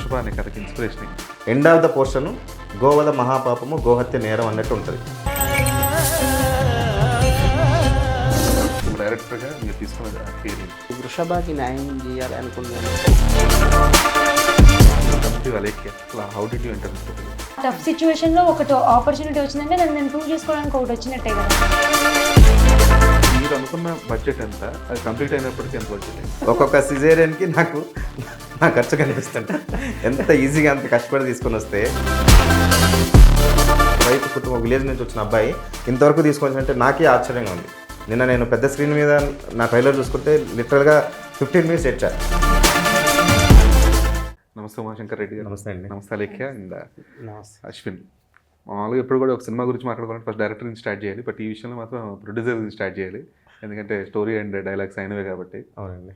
వృషభ అనే కథకి ఇన్స్పిరేషన్ ఏంటి? ఎండ్ ఆఫ్ ద పోర్షన్ గోవధ మహాపాపము గోహత్య నేరం అన్నట్టు ఉంటుంది. డైరెక్టర్గా మీరు తీసుకున్న పేరు వృషభకి న్యాయం చేయాలి అనుకున్నాను. How did you enter? Tough సిచ్యువేషన్లో ఒకటి ఆపర్చునిటీ వచ్చిందంటే నేను ప్రూవ్ చేసుకోవడానికి ఒకటి వచ్చినట్టే కదా. మీరు అనుకున్న బడ్జెట్ ఎంత, అది కంప్లీట్ అయినప్పటికీ ఎంత బడ్జెట్ అయింది? ఒక్కొక్క సిజేరియన్కి నా ఖర్చు కనిపిస్తుంటే ఎంత ఈజీగా అంత కష్టపడి తీసుకొని వస్తే రైతు కుటుంబం విలేజ్ నుంచి వచ్చిన అబ్బాయి ఇంతవరకు తీసుకొని అంటే నాకే ఆశ్చర్యంగా ఉంది. నిన్న నేను పెద్ద స్క్రీన్ మీద నా ట్రైలర్ చూసుకుంటే లిటరల్గా 15 minutes ఇచ్చా. నమస్తే ఉమాశంకర్ రెడ్డి గారు. నమస్తే అండి. నమస్తే అలేఖ్య అండ్ నమస్తే. అశ్విన్. మామూలుగా ఎప్పుడు కూడా ఒక సినిమా గురించి మాట్లాడుకోవాలంటే ఫస్ట్ డైరెక్టర్ నుంచి స్టార్ట్ చేయాలి, బట్ ఈ విషయంలో మాత్రం ప్రొడ్యూసర్ నుంచి స్టార్ట్ చేయాలి, ఎందుకంటే స్టోరీ అండ్ డైలాగ్స్ అయినవే కాబట్టి. అవునండి.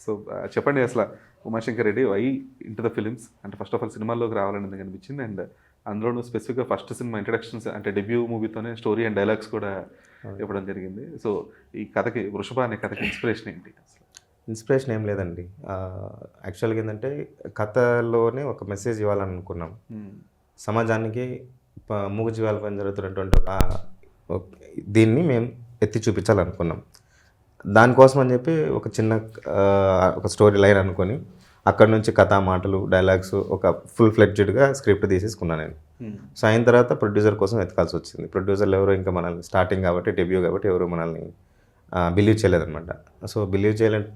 సో చెప్పండి, అసలు Umashankar Reddy why into the films అంటే ఫస్ట్ ఆఫ్ ఆల్ సినిమాల్లోకి రావాలని ఎందుకు అనిపించింది, అండ్ అందులోనూ స్పెసిఫిక్గా ఫస్ట్ సినిమా ఇంట్రడక్షన్స్ అంటే డెబ్యూ మూవీతోనే స్టోరీ అండ్ డైలాగ్స్ కూడా ఇవ్వడం జరిగింది. సో ఈ కథకి వృషభ అనే కథకి ఇన్స్పిరేషన్ ఏంటి? ఇన్స్పిరేషన్ ఏం లేదండి. యాక్చువల్గా ఏంటంటే కథలోనే ఒక మెసేజ్ ఇవ్వాలని అనుకున్నాం. సమాజానికి మూగజీవాల పైన జరుగుతున్నటువంటి దీన్ని మేము ఎత్తి చూపించాలనుకున్నాం. దానికోసం అని చెప్పి ఒక చిన్న ఒక స్టోరీ లైన్ అనుకొని అక్కడ నుంచి కథా మాటలు డైలాగ్స్ ఒక ఫుల్ ఫ్లెడ్జ్డ్గా స్క్రిప్ట్ తీసేసుకున్నాను నేను. సో అయిన తర్వాత ప్రొడ్యూసర్ కోసం వెతకాల్సి వచ్చింది. ప్రొడ్యూసర్లు ఎవరో ఇంకా మనల్ని స్టార్టింగ్ కాబట్టి డెబ్యూ కాబట్టి ఎవరు మనల్ని బిలీవ్ చేయలేదన్నమాట. సో బిలీవ్ చేయలేదు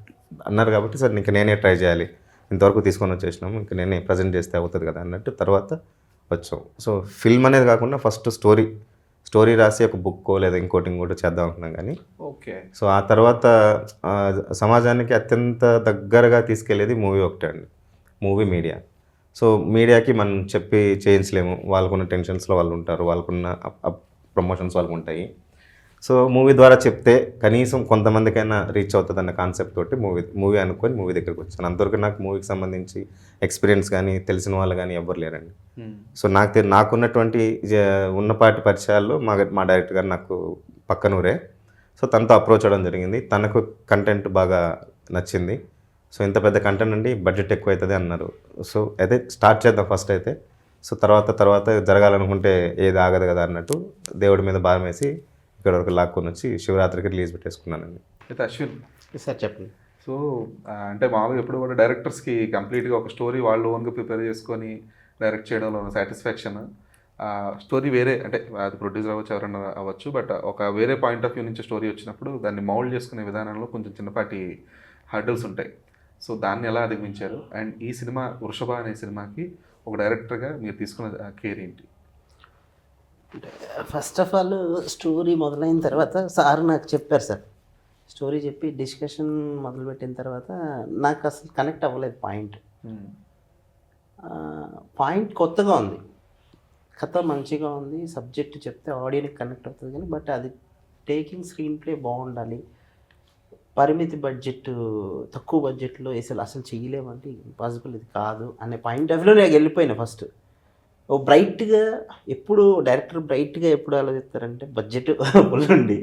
అన్నారు కాబట్టి సార్ ఇంకా నేనే ట్రై చేయాలి, ఇంతవరకు తీసుకొని వచ్చేసినాము, ఇంకా నేనే ప్రజెంట్ చేస్తే అవుతుంది కదా అన్నట్టు తర్వాత వచ్చాం. సో ఫిల్మ్ అనేది కాకుండా ఫస్ట్ స్టోరీ రాసి ఒక బుక్ లేదా ఇంకోటి చేద్దాం అనుకున్నాం కానీ ఓకే. సో ఆ తర్వాత సమాజానికి అత్యంత దగ్గరగా తీసుకెళ్లేది మూవీ ఒకటే అండి, మూవీ మీడియా. సో మీడియాకి మనం చెప్పి చేయించలేము, వాళ్ళకున్న టెన్షన్స్లో వాళ్ళు ఉంటారు, వాళ్ళకున్న ప్రమోషన్స్ వాళ్ళకు ఉంటాయి. సో మూవీ ద్వారా చెప్తే కనీసం కొంతమందికైనా రీచ్ అవుతుంది అన్న కాన్సెప్ట్ తోటి మూవీ అనుకొని మూవీ దగ్గరికి వచ్చాను. అంతవరకు నాకు మూవీకి సంబంధించి ఎక్స్పీరియన్స్ కానీ తెలిసిన వాళ్ళు కానీ ఎవ్వరు లేరండి. సో నాకున్నటువంటి ఉన్నపాటి పరిచయాల్లో మా డైరెక్టర్ గారు నాకు పక్కనూరే. సో తనతో అప్రోచ్ అవ్వడం జరిగింది. తనకు కంటెంట్ బాగా నచ్చింది. సో ఇంత పెద్ద కంటెంట్ అండి, బడ్జెట్ ఎక్కువ అవుతుంది అన్నారు. సో అయితే స్టార్ట్ చేద్దాం ఫస్ట్ అయితే. సో తర్వాత జరగాలనుకుంటే ఏది ఆగదు కదా అన్నట్టు దేవుడి మీద భారం వేసి ఇక్కడ వరకు లాక్కొని వచ్చి శివరాత్రికి రిలీజ్ పెట్టేసుకున్నానండి. అయితే అశ్విన్ సార్ చెప్పండి. సో అంటే మామూలుగా ఎప్పుడు కూడా డైరెక్టర్స్కి కంప్లీట్గా ఒక స్టోరీ వాళ్ళు ఓన్గా ప్రిపేర్ చేసుకొని డైరెక్ట్ చేయడంలో ఉన్న సాటిస్ఫాక్షన్, స్టోరీ వేరే అంటే అది ప్రొడ్యూసర్ అవ్వచ్చు ఎవరైనా అవ్వచ్చు, బట్ ఒక వేరే పాయింట్ ఆఫ్ వ్యూ నుంచి స్టోరీ వచ్చినప్పుడు దాన్ని మౌల్డ్ చేసుకునే విధానంలో కొంచెం చిన్నపాటి హర్డల్స్ ఉంటాయి. సో దాన్ని ఎలా అధిగమించారు, అండ్ ఈ సినిమా వృషభ అనే సినిమాకి ఒక డైరెక్టర్గా మీరు తీసుకున్న కేర్ ఏంటి? అంటే ఫస్ట్ ఆఫ్ ఆల్ స్టోరీ మొదలైన తర్వాత సార్ నాకు చెప్పారు సార్. స్టోరీ చెప్పి డిస్కషన్ మొదలుపెట్టిన తర్వాత నాకు అసలు కనెక్ట్ అవ్వలేదు పాయింట్ కొత్తగా ఉంది, కథ మంచిగా ఉంది, సబ్జెక్ట్ చెప్తే ఆడియన్కి కనెక్ట్ అవుతుంది కానీ బట్ అది టేకింగ్ స్క్రీన్ ప్లే బాగుండాలి, పరిమితి బడ్జెట్ తక్కువ బడ్జెట్లో అసలు చేయలేమంటే ఇంపాసిబుల్, ఇది కాదు అనే పాయింట్ ఆఫ్ వ్యూలో నేను వెళ్ళిపోయినా. ఫస్ట్ బ్రైట్గా ఎప్పుడు డైరెక్టర్ బ్రైట్గా ఎప్పుడు ఆలోచిస్తారంటే బడ్జెట్ ఉండి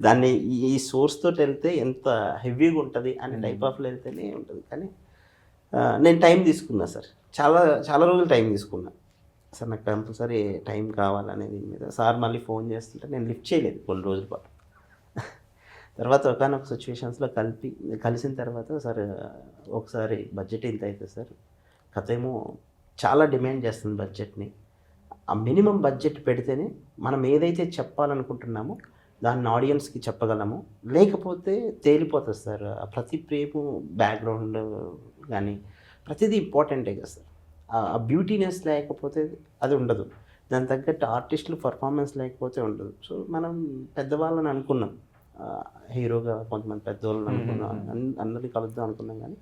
దాన్ని ఈ సోర్స్ తోటి వెళ్తే ఎంత హెవీగా ఉంటుంది అనే టైప్ ఆఫ్లో వెళ్తేనే ఉంటుంది. కానీ నేను టైం తీసుకున్నా సార్, చాలా రోజులు టైం తీసుకున్నా సార్. నాకు కంపల్సరీ టైం కావాలనే దీని మీద సార్ మళ్ళీ ఫోన్ చేస్తుంటే నేను లిఫ్ట్ చేయలేదు కొన్ని రోజుల పాటు. తర్వాత ఒకనొక సిచ్యువేషన్స్లో కలిసిన తర్వాత సార్ ఒకసారి బడ్జెట్ ఇంత అవుతుంది సార్, కథ ఏమో చాలా డిమాండ్ చేస్తుంది బడ్జెట్ని, ఆ మినిమం బడ్జెట్ పెడితేనే మనం ఏదైతే చెప్పాలనుకుంటున్నామో దాన్ని ఆడియన్స్కి చెప్పగలము, లేకపోతే తేలిపోతుంది సార్. ప్రతి ప్రేమ బ్యాక్గ్రౌండ్ కానీ ప్రతిదీ ఇంపార్టెంటే కదా సార్. ఆ బ్యూటీనెస్ లేకపోతే అది ఉండదు, దాని తగ్గట్టు ఆర్టిస్టులు పర్ఫార్మెన్స్ లేకపోతే ఉండదు. సో మనం పెద్దవాళ్ళని అనుకున్నాం, హీరోగా కొంతమంది పెద్దవాళ్ళని అనుకున్నాం, అందరినీ కలుద్దాం అనుకున్నాం కానీ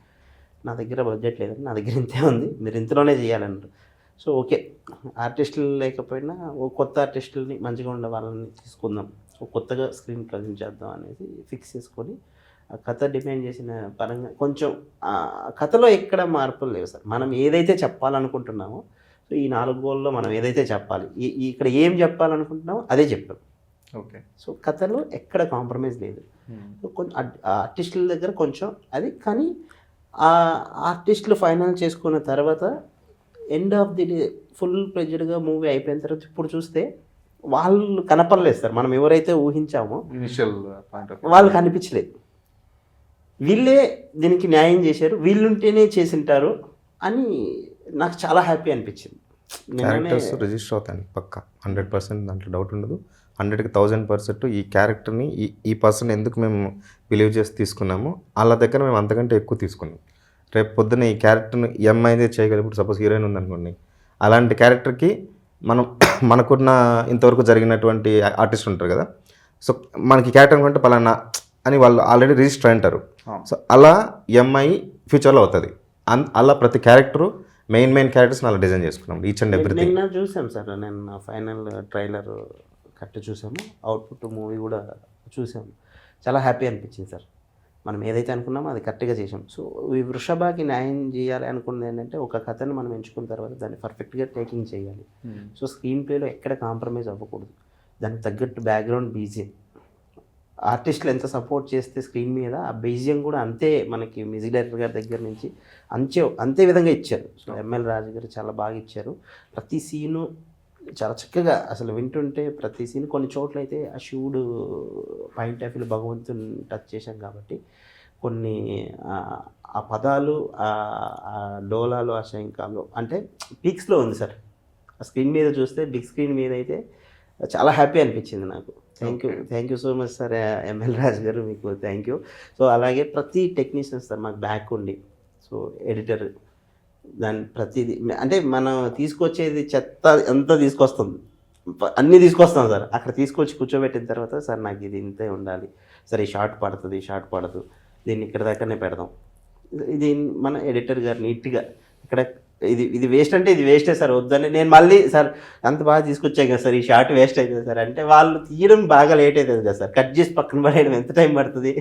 నా దగ్గర బడ్జెట్ లేదండి, నా దగ్గర ఇంతే ఉంది, మీరు ఇంతలోనే చేయాలన్నారు. సో ఓకే, ఆర్టిస్టులు లేకపోయినా ఓ కొత్త ఆర్టిస్టులని మంచిగా ఉండే వాళ్ళని తీసుకుందాం, ఓ కొత్తగా స్క్రీన్ ప్రజెంట్ చేద్దాం అనేది ఫిక్స్ చేసుకొని ఆ కథ డిమాండ్ చేసిన పరంగా కొంచెం కథలో ఎక్కడ మార్పులు లేవు సార్. మనం ఏదైతే చెప్పాలనుకుంటున్నామో సో ఈ 4 గోల్లో మనం ఏదైతే చెప్పాలి, ఇక్కడ ఏం చెప్పాలనుకుంటున్నామో అదే చెప్పాం. ఓకే. సో కథలో ఎక్కడ కాంప్రమైజ్ లేదు. కొంచెం ఆర్టిస్టుల దగ్గర కొంచెం అది, కానీ ఆ ఆర్టిస్టులు ఫైనల్ చేసుకున్న తర్వాత end of the day full ప్రెజర్గా మూవీ అయిపోయిన తర్వాత ఇప్పుడు చూస్తే వాళ్ళు కనపడలేదు సార్. మనం ఎవరైతే ఊహించామో ఇనిషియల్ పాయింట్ ఆఫ్ వాళ్ళు కనిపించలేదు. వీళ్ళే దీనికి న్యాయం చేశారు, వీళ్ళుంటేనే చేసింటారు అని నాకు చాలా హ్యాపీ అనిపించింది. క్యారెక్టర్స్ రిజిస్టర్ అవుతాయి పక్క 100%, దాంట్లో డౌట్ ఉండదు. 100కి 1000% ఈ క్యారెక్టర్ని ఈ పర్సన్ ఎందుకు మేము బిలీవ్ చేసి తీసుకున్నామో వాళ్ళ దగ్గర మేము అంతకంటే ఎక్కువ తీసుకున్నాం. రేపు పొద్దున్న ఈ క్యారెక్టర్ని ఈ అమ్మాయిదే చేయగలిగినప్పుడు సపోజ్ హీరోయిన్ ఉందనుకోండి, అలాంటి క్యారెక్టర్కి మనం మనకున్న ఇంతవరకు జరిగినటువంటి ఆర్టిస్ట్ ఉంటారు కదా, సో మనకి క్యారెక్టర్ అనుకుంటే పలానా అని వాళ్ళు ఆల్రెడీ రిజిస్టర్ అంటారు. సో అలా ఎంఐ ఫ్యూచర్లో అవుతుంది. అలా ప్రతి క్యారెక్టరు మెయిన్ క్యారెక్టర్స్ అలా డిజైన్ చేసుకున్నాం, ఈచ్ అండ్ ఎవ్రీథింగ్. నిన్న చూసాం సార్, నిన్న ఫైనల్ ట్రైలర్ కట్ చూసాము, అవుట్పుట్ మూవీ కూడా చూసాము. చాలా హ్యాపీ అనిపించింది సార్. మనం ఏదైతే అనుకున్నామో అది కరెక్ట్గా చేసాం. సో ఈ వృషభకి న్యాయం చేయాలి అనుకున్నది ఏంటంటే ఒక కథను మనం ఎంచుకున్న తర్వాత దాన్ని పర్ఫెక్ట్గా టేకింగ్ చేయాలి. సో స్క్రీన్ ప్లేలో ఎక్కడ కాంప్రమైజ్ అవ్వకూడదు. దానికి తగ్గట్టు బ్యాక్గ్రౌండ్ బీజియం, ఆర్టిస్టులు ఎంత సపోర్ట్ చేస్తే స్క్రీన్ మీద ఆ బీజియం కూడా అంతే మనకి మ్యూజిక్ డైరెక్టర్ గారి దగ్గర నుంచి అంతే విధంగా ఇచ్చారు. సో ఎంఎల్ రాజు గారు చాలా బాగా ఇచ్చారు. ప్రతి సీను చాలా చక్కగా అసలు వింటుంటే ప్రతి సీన్ కొన్ని చోట్ల అయితే ఆ శివుడు పాయింట్ ఆఫ్ వ్యూ భగవంతుని టచ్ చేశాం కాబట్టి కొన్ని ఆ పదాలు ఆ డోలాలు ఆ శంఖాలు అంటే పీక్స్లో ఉంది సార్. ఆ స్క్రీన్ మీద చూస్తే బిగ్ స్క్రీన్ మీద అయితే చాలా హ్యాపీ అనిపించింది నాకు. Thank you so much sir ML Raju గారు, మీకు థ్యాంక్ యూ. సో అలాగే ప్రతి టెక్నీషియన్ సార్ మాకు బ్యాక్ ఉండి, సో ఎడిటర్ దాని ప్రతిదీ అంటే మనం తీసుకొచ్చేది చెత్త అంతా తీసుకొస్తుంది, అన్నీ తీసుకొస్తాం సార్. అక్కడ తీసుకొచ్చి కూర్చోబెట్టిన తర్వాత సార్ నాకు ఇది ఇంతే ఉండాలి సార్, ఈ షార్ట్ పడుతుంది, ఈ షార్ట్ పడదు, దీన్ని ఇక్కడ దాకానే పెడదాం. ఇది మన ఎడిటర్ గారు నీట్గా ఇక్కడ ఇది వేస్ట్ అంటే ఇది వేస్టే సార్ వద్దని నేను మళ్ళీ సార్ అంత బాగా తీసుకొచ్చాయి కదా సార్, ఈ షార్ట్ వేస్ట్ అవుతుంది సార్ అంటే వాళ్ళు తీయడం బాగా లేట్ అవుతుంది కదా సార్, కట్ చేసి పక్కన పడేయడం ఎంత టైం పడుతుంది.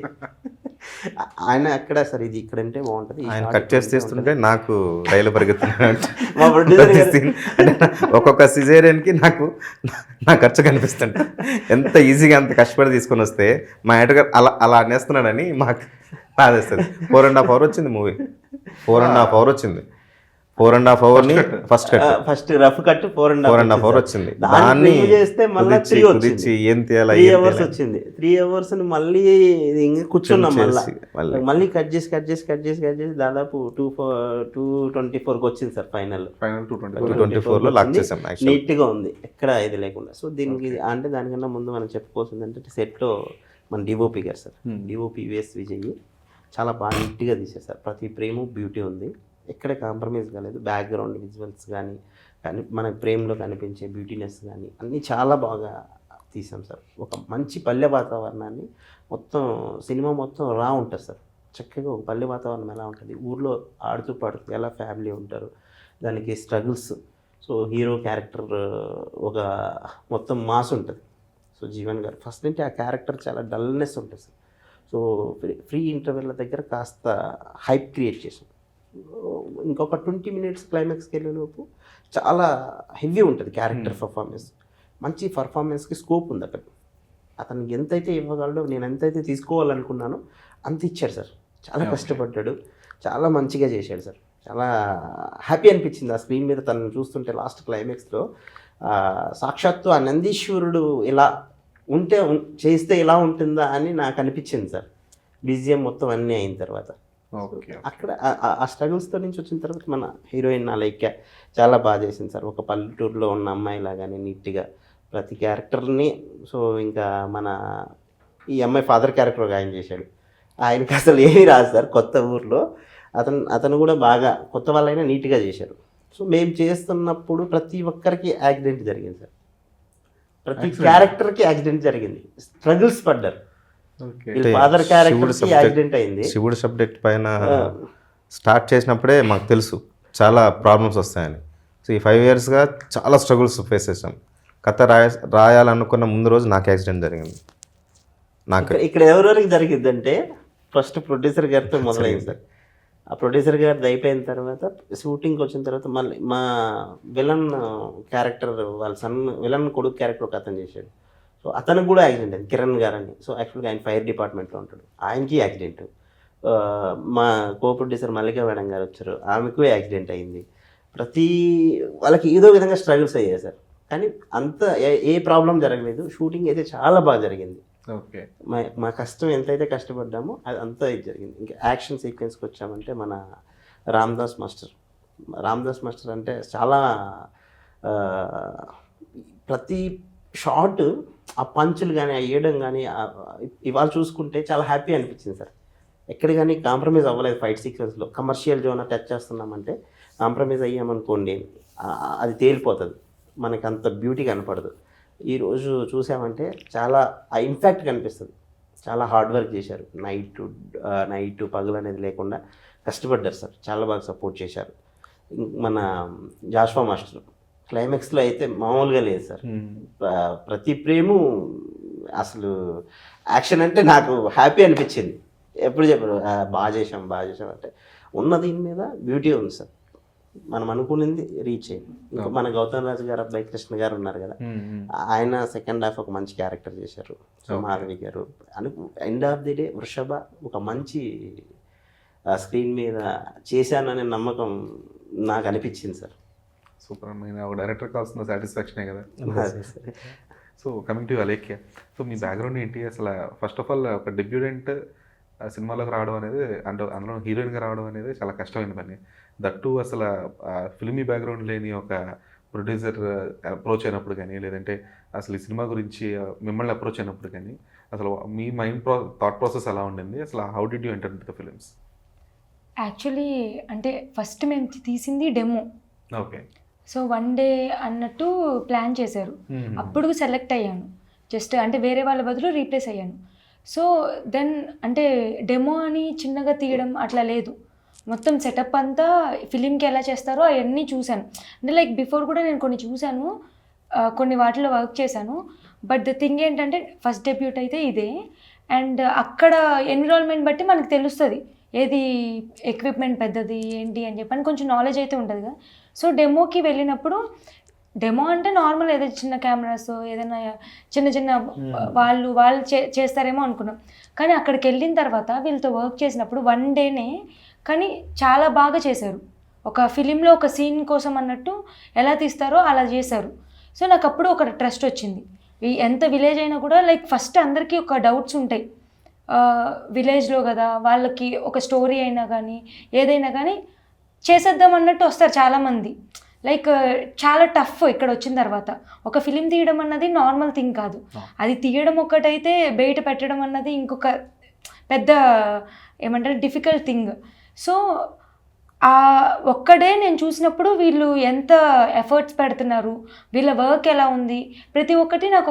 ఆయన అక్కడ సార్ ఇది ఇక్కడ అంటే బాగుంటుంది, ఆయన కట్ చేస్తుంటే నాకు రైలు పరిగెత్తున్నాడు. మా ప్రొడ్యూసర్ ఒక్కొక్క సిజేరియన్కి నాకు నా ఖర్చు కనిపిస్తుంది. ఎంత ఈజీగా అంత కష్టపడి తీసుకొని వస్తే మా ఎడగారు అలా అనేస్తున్నాడని మాకు బాధేస్తుంది. 4.5 hours వచ్చింది మూవీ, 4.5 hours వచ్చింది. 4.5 hours first rough cut 4.5 hours వచ్చింది. దాన్ని చేస్తే మళ్ళీ 3 కుదిర్చి ఏం తీయాలి 3 hours వచ్చింది. 3 hours మళ్ళీ కూర్చున్నాం, మళ్ళీ కట్ చేసి దాదాపు 224కి వచ్చింది సార్ ఫైనల్ 224లో లాక్ చేసాం. నీట్గా ఉంది, ఎక్కడ ఇది లేకుండా. సో దీనికి అంటే దానికన్నా ముందు మనం చెప్పుకోవాల్సింది అంటే సెట్లో మన డిఓపి గారు సార్, డిఓపి యుఎస్ విజయ్ చాలా బాగా నీట్గా తీశారు సార్. ప్రతి ప్రేమ బ్యూటీ ఉంది, ఎక్కడ కాంప్రమైజ్ కాలేదు. బ్యాక్గ్రౌండ్ విజువల్స్ కానీ మన ప్రేమలో కనిపించే బ్యూటీనెస్ కానీ అన్నీ చాలా బాగా తీసాం సార్. ఒక మంచి పల్లె వాతావరణాన్ని మొత్తం సినిమా మొత్తం రా ఉంటుంది సార్. చక్కగా ఒక పల్లె వాతావరణం ఎలా ఉంటుంది, ఊర్లో ఆడుతూ పాడుతూ ఎలా ఫ్యామిలీ ఉంటారు, దానికి స్ట్రగుల్స్. సో హీరో క్యారెక్టర్ ఒక మొత్తం మాస్ ఉంటుంది. సో జీవన్ గారు ఫస్ట్ నుంచి ఆ క్యారెక్టర్ చాలా డల్నెస్ ఉంటుంది సార్. సో ఫ్రీ ఇంటర్వెల్ దగ్గర కాస్త హైప్ క్రియేట్ చేసాం. ఇంకొక 20 minutes క్లైమాక్స్కి వెళ్ళేలోపు చాలా హెవీ ఉంటుంది క్యారెక్టర్ పర్ఫార్మెన్స్. మంచి పర్ఫార్మెన్స్కి స్కోప్ ఉంది అక్కడ. అతనికి ఎంతైతే ఇవ్వగలడో, నేను ఎంతైతే తీసుకోవాలనుకున్నానో అంత ఇచ్చాడు సార్. చాలా కష్టపడ్డాడు, చాలా మంచిగా చేశాడు సార్. చాలా హ్యాపీ అనిపించింది ఆ స్క్రీన్ మీద తనను చూస్తుంటే. లాస్ట్ క్లైమాక్స్లో సాక్షాత్తు ఆ నందీశ్వరుడు ఇలా చేస్తే ఇలా ఉంటుందా అని నాకు అనిపించింది సార్. బీజిఎం మొత్తం అన్నీ అయిన తర్వాత అక్కడ ఆ స్ట్రగుల్స్తో నుంచి వచ్చిన తర్వాత మన హీరోయిన్ అలైక్య చాలా బాగా చేసింది సార్. ఒక పల్లెటూరులో ఉన్న అమ్మాయిలాగానే నీట్గా ప్రతి క్యారెక్టర్ని. సో ఇంకా మన ఈ అమ్మాయి ఫాదర్ క్యారెక్టర్ ఆయన చేశాడు. ఆయనకి అసలు ఏమీ రాదు సార్, కొత్త ఊర్లో అతను కూడా బాగా కొత్త వాళ్ళైనా నీట్గా చేశారు. సో మేము చేస్తున్నప్పుడు ప్రతి ఒక్కరికి యాక్సిడెంట్ జరిగింది సార్, ప్రతి క్యారెక్టర్కి యాక్సిడెంట్ జరిగింది, స్ట్రగుల్స్ పడ్డారు. ఫాదర్ క్యారెక్టర్ యాక్సిడెంట్ అయింది. శివుడు సబ్జెక్ట్ పైన స్టార్ట్ చేసినప్పుడే మాకు తెలుసు చాలా ప్రాబ్లమ్స్ వస్తాయని. సో ఈ 5 yearsగా చాలా స్ట్రగుల్స్ ఫేస్ చేసాం. కథ రాయాలనుకున్న ముందు రోజు నాకు యాక్సిడెంట్ జరిగింది. నాకు ఇక్కడ ఎవరెవరికి జరిగిందంటే ఫస్ట్ ప్రొడ్యూసర్ గారితో మొదలైంది సార్. ఆ ప్రొడ్యూసర్ గారిది అయిపోయిన తర్వాత షూటింగ్కి వచ్చిన తర్వాత మళ్ళీ మా విలన్ క్యారెక్టర్ వాళ్ళ విలన్ కొడుకు క్యారెక్టర్ ఒక అతను చేశాడు. సో అతనికి కూడా యాక్సిడెంట్ అయింది, కిరణ్ గారని. సో యాక్చువల్గా ఆయన ఫైర్ డిపార్ట్మెంట్లో ఉంటాడు, ఆయనకి యాక్సిడెంట్. మా కో ప్రొడ్యూసర్ మల్లికా మేడం గారు వచ్చారు, ఆమెకు యాక్సిడెంట్ అయింది. ప్రతి వాళ్ళకి ఏదో విధంగా స్ట్రగుల్స్ అయ్యాయి సార్. కానీ అంత ఏ ప్రాబ్లం జరగలేదు. షూటింగ్ అయితే చాలా బాగా జరిగింది. ఓకే. మా కష్టం ఎంతైతే కష్టపడ్డామో అది అంతా ఇది జరిగింది. ఇంకా యాక్షన్ సీక్వెన్స్కి వచ్చామంటే మన రామ్దాస్ మాస్టర్ అంటే చాలా ప్రతి షాట్ ఆ పంచులు కానీ ఆ వేయడం కానీ ఇవాళ చూసుకుంటే చాలా హ్యాపీ అనిపించింది సార్. ఎక్కడ కానీ కాంప్రమైజ్ అవ్వలేదు ఫైట్ సీక్వెన్స్లో. కమర్షియల్ జోన్ టచ్ చేస్తున్నామంటే కాంప్రమైజ్ అయ్యామనుకోండి అది తేలిపోతుంది, మనకి అంత బ్యూటీ కనపడదు. ఈరోజు చూసామంటే చాలా ఆ ఇంపాక్ట్ కనిపిస్తుంది. చాలా హార్డ్ వర్క్ చేశారు, నైట్ పగలు అనేది లేకుండా కష్టపడ్డారు సార్. చాలా బాగా సపోర్ట్ చేశారు. మన జాషువా మాస్టర్ క్లైమాక్స్లో అయితే మామూలుగా లేదు సార్. ప్రతి ఫ్రేము అసలు యాక్షన్ అంటే నాకు హ్యాపీ అనిపించింది. ఎప్పుడు చెప్పారు బాగా చేసాం అంటే ఉన్న దీని మీద బ్యూటీ ఉంది సార్. మనం అనుకున్నది రీచ్ అయ్యింది. ఇంకా మన గౌతమ్ రాజు గారు అబ్బాయి కృష్ణ గారు ఉన్నారు కదా, ఆయన సెకండ్ హాఫ్ ఒక మంచి క్యారెక్టర్ చేశారు. సో మాధవి గారు ఎండ్ ఆఫ్ ది డే వృషభ ఒక మంచి స్క్రీన్ మీద చేశాననే నమ్మకం నాకు అనిపించింది సార్. సూపర్. ఒక డైరెక్టర్ కావాల్సిన సాటిస్ఫాక్షనే కదా. So coming to Alekhya, so me background ఏంటి అసలు? ఫస్ట్ ఆఫ్ ఆల్ ఒక డెబ్యూడెంట్ సినిమాలోకి రావడం అనేది, అంటే అందులో హీరోయిన్గా రావడం అనేది చాలా కష్టమైన పని. దట్టు అసలు ఫిల్మీ బ్యాక్గ్రౌండ్ లేని ఒక ప్రొడ్యూసర్ అప్రోచ్ అయినప్పుడు కానీ, లేదంటే అసలు ఈ సినిమా గురించి మిమ్మల్ని అప్రోచ్ అయినప్పుడు కానీ అసలు మీ మైండ్ థాట్ ప్రాసెస్ ఎలా ఉండింది? అసలు how did you enter into the films? Actually అంటే ఫస్ట్ మేము తీసింది డెమో. ఓకే. సో 1 డే అన్నట్టు ప్లాన్ చేశారు. అప్పుడు సెలెక్ట్ అయ్యాను. జస్ట్ అంటే వేరే వాళ్ళ బదులు రీప్లేస్ అయ్యాను. సో దెన్ అంటే డెమో అని చిన్నగా తీయడం అట్లా లేదు. మొత్తం సెటప్ అంతా ఫిలింకి ఎలా చేస్తారో అవన్నీ చూశాను. అంటే లైక్ బిఫోర్ కూడా నేను కొన్ని చూశాను, కొన్ని వాటిలో వర్క్ చేశాను. బట్ ద థింగ్ ఏంటంటే ఫస్ట్ డెబ్యూట్ అయితే ఇదే. అండ్ అక్కడ ఎన్విరాన్మెంట్ బట్టి మనకు తెలుస్తుంది ఏది ఎక్విప్మెంట్ పెద్దది ఏంటి అని చెప్పని కొంచెం నాలెడ్జ్ అయితే ఉంటుంది కదా. సో డెమోకి వెళ్ళినప్పుడు డెమో అంటే నార్మల్ ఏదో చిన్న కెమెరాస్ ఏదైనా చిన్న వాళ్ళు చేస్తారేమో అనుకున్నాం. కానీ అక్కడికి వెళ్ళిన తర్వాత వీళ్ళతో వర్క్ చేసినప్పుడు 1 డేనే కానీ చాలా బాగా చేశారు. ఒక ఫిలింలో ఒక సీన్ కోసం అన్నట్టు ఎలా తీస్తారో అలా చేశారు. సో నాకు అప్పుడు ఒక ట్రస్ట్ వచ్చింది. ఎంత విలేజ్ అయినా కూడా లైక్ ఫస్ట్ అందరికీ ఒక డౌట్స్ ఉంటాయి. విలేజ్లో కదా, వాళ్ళకి ఒక స్టోరీ అయినా కానీ ఏదైనా కానీ చేసేద్దాం అన్నట్టు వస్తారు చాలామంది. లైక్ చాలా టఫ్ ఇక్కడ వచ్చిన తర్వాత. ఒక ఫిలిం తీయడం అన్నది నార్మల్ థింగ్ కాదు. అది తీయడం ఒక్కటైతే బయట పెట్టడం అన్నది ఇంకొక పెద్ద ఏమంటారు డిఫికల్ట్ థింగ్. సో ఒక్కడే నేను చూసినప్పుడు వీళ్ళు ఎంత ఎఫర్ట్స్ పెడుతున్నారు, వీళ్ళ వర్క్ ఎలా ఉంది, ప్రతి ఒక్కటి నాకు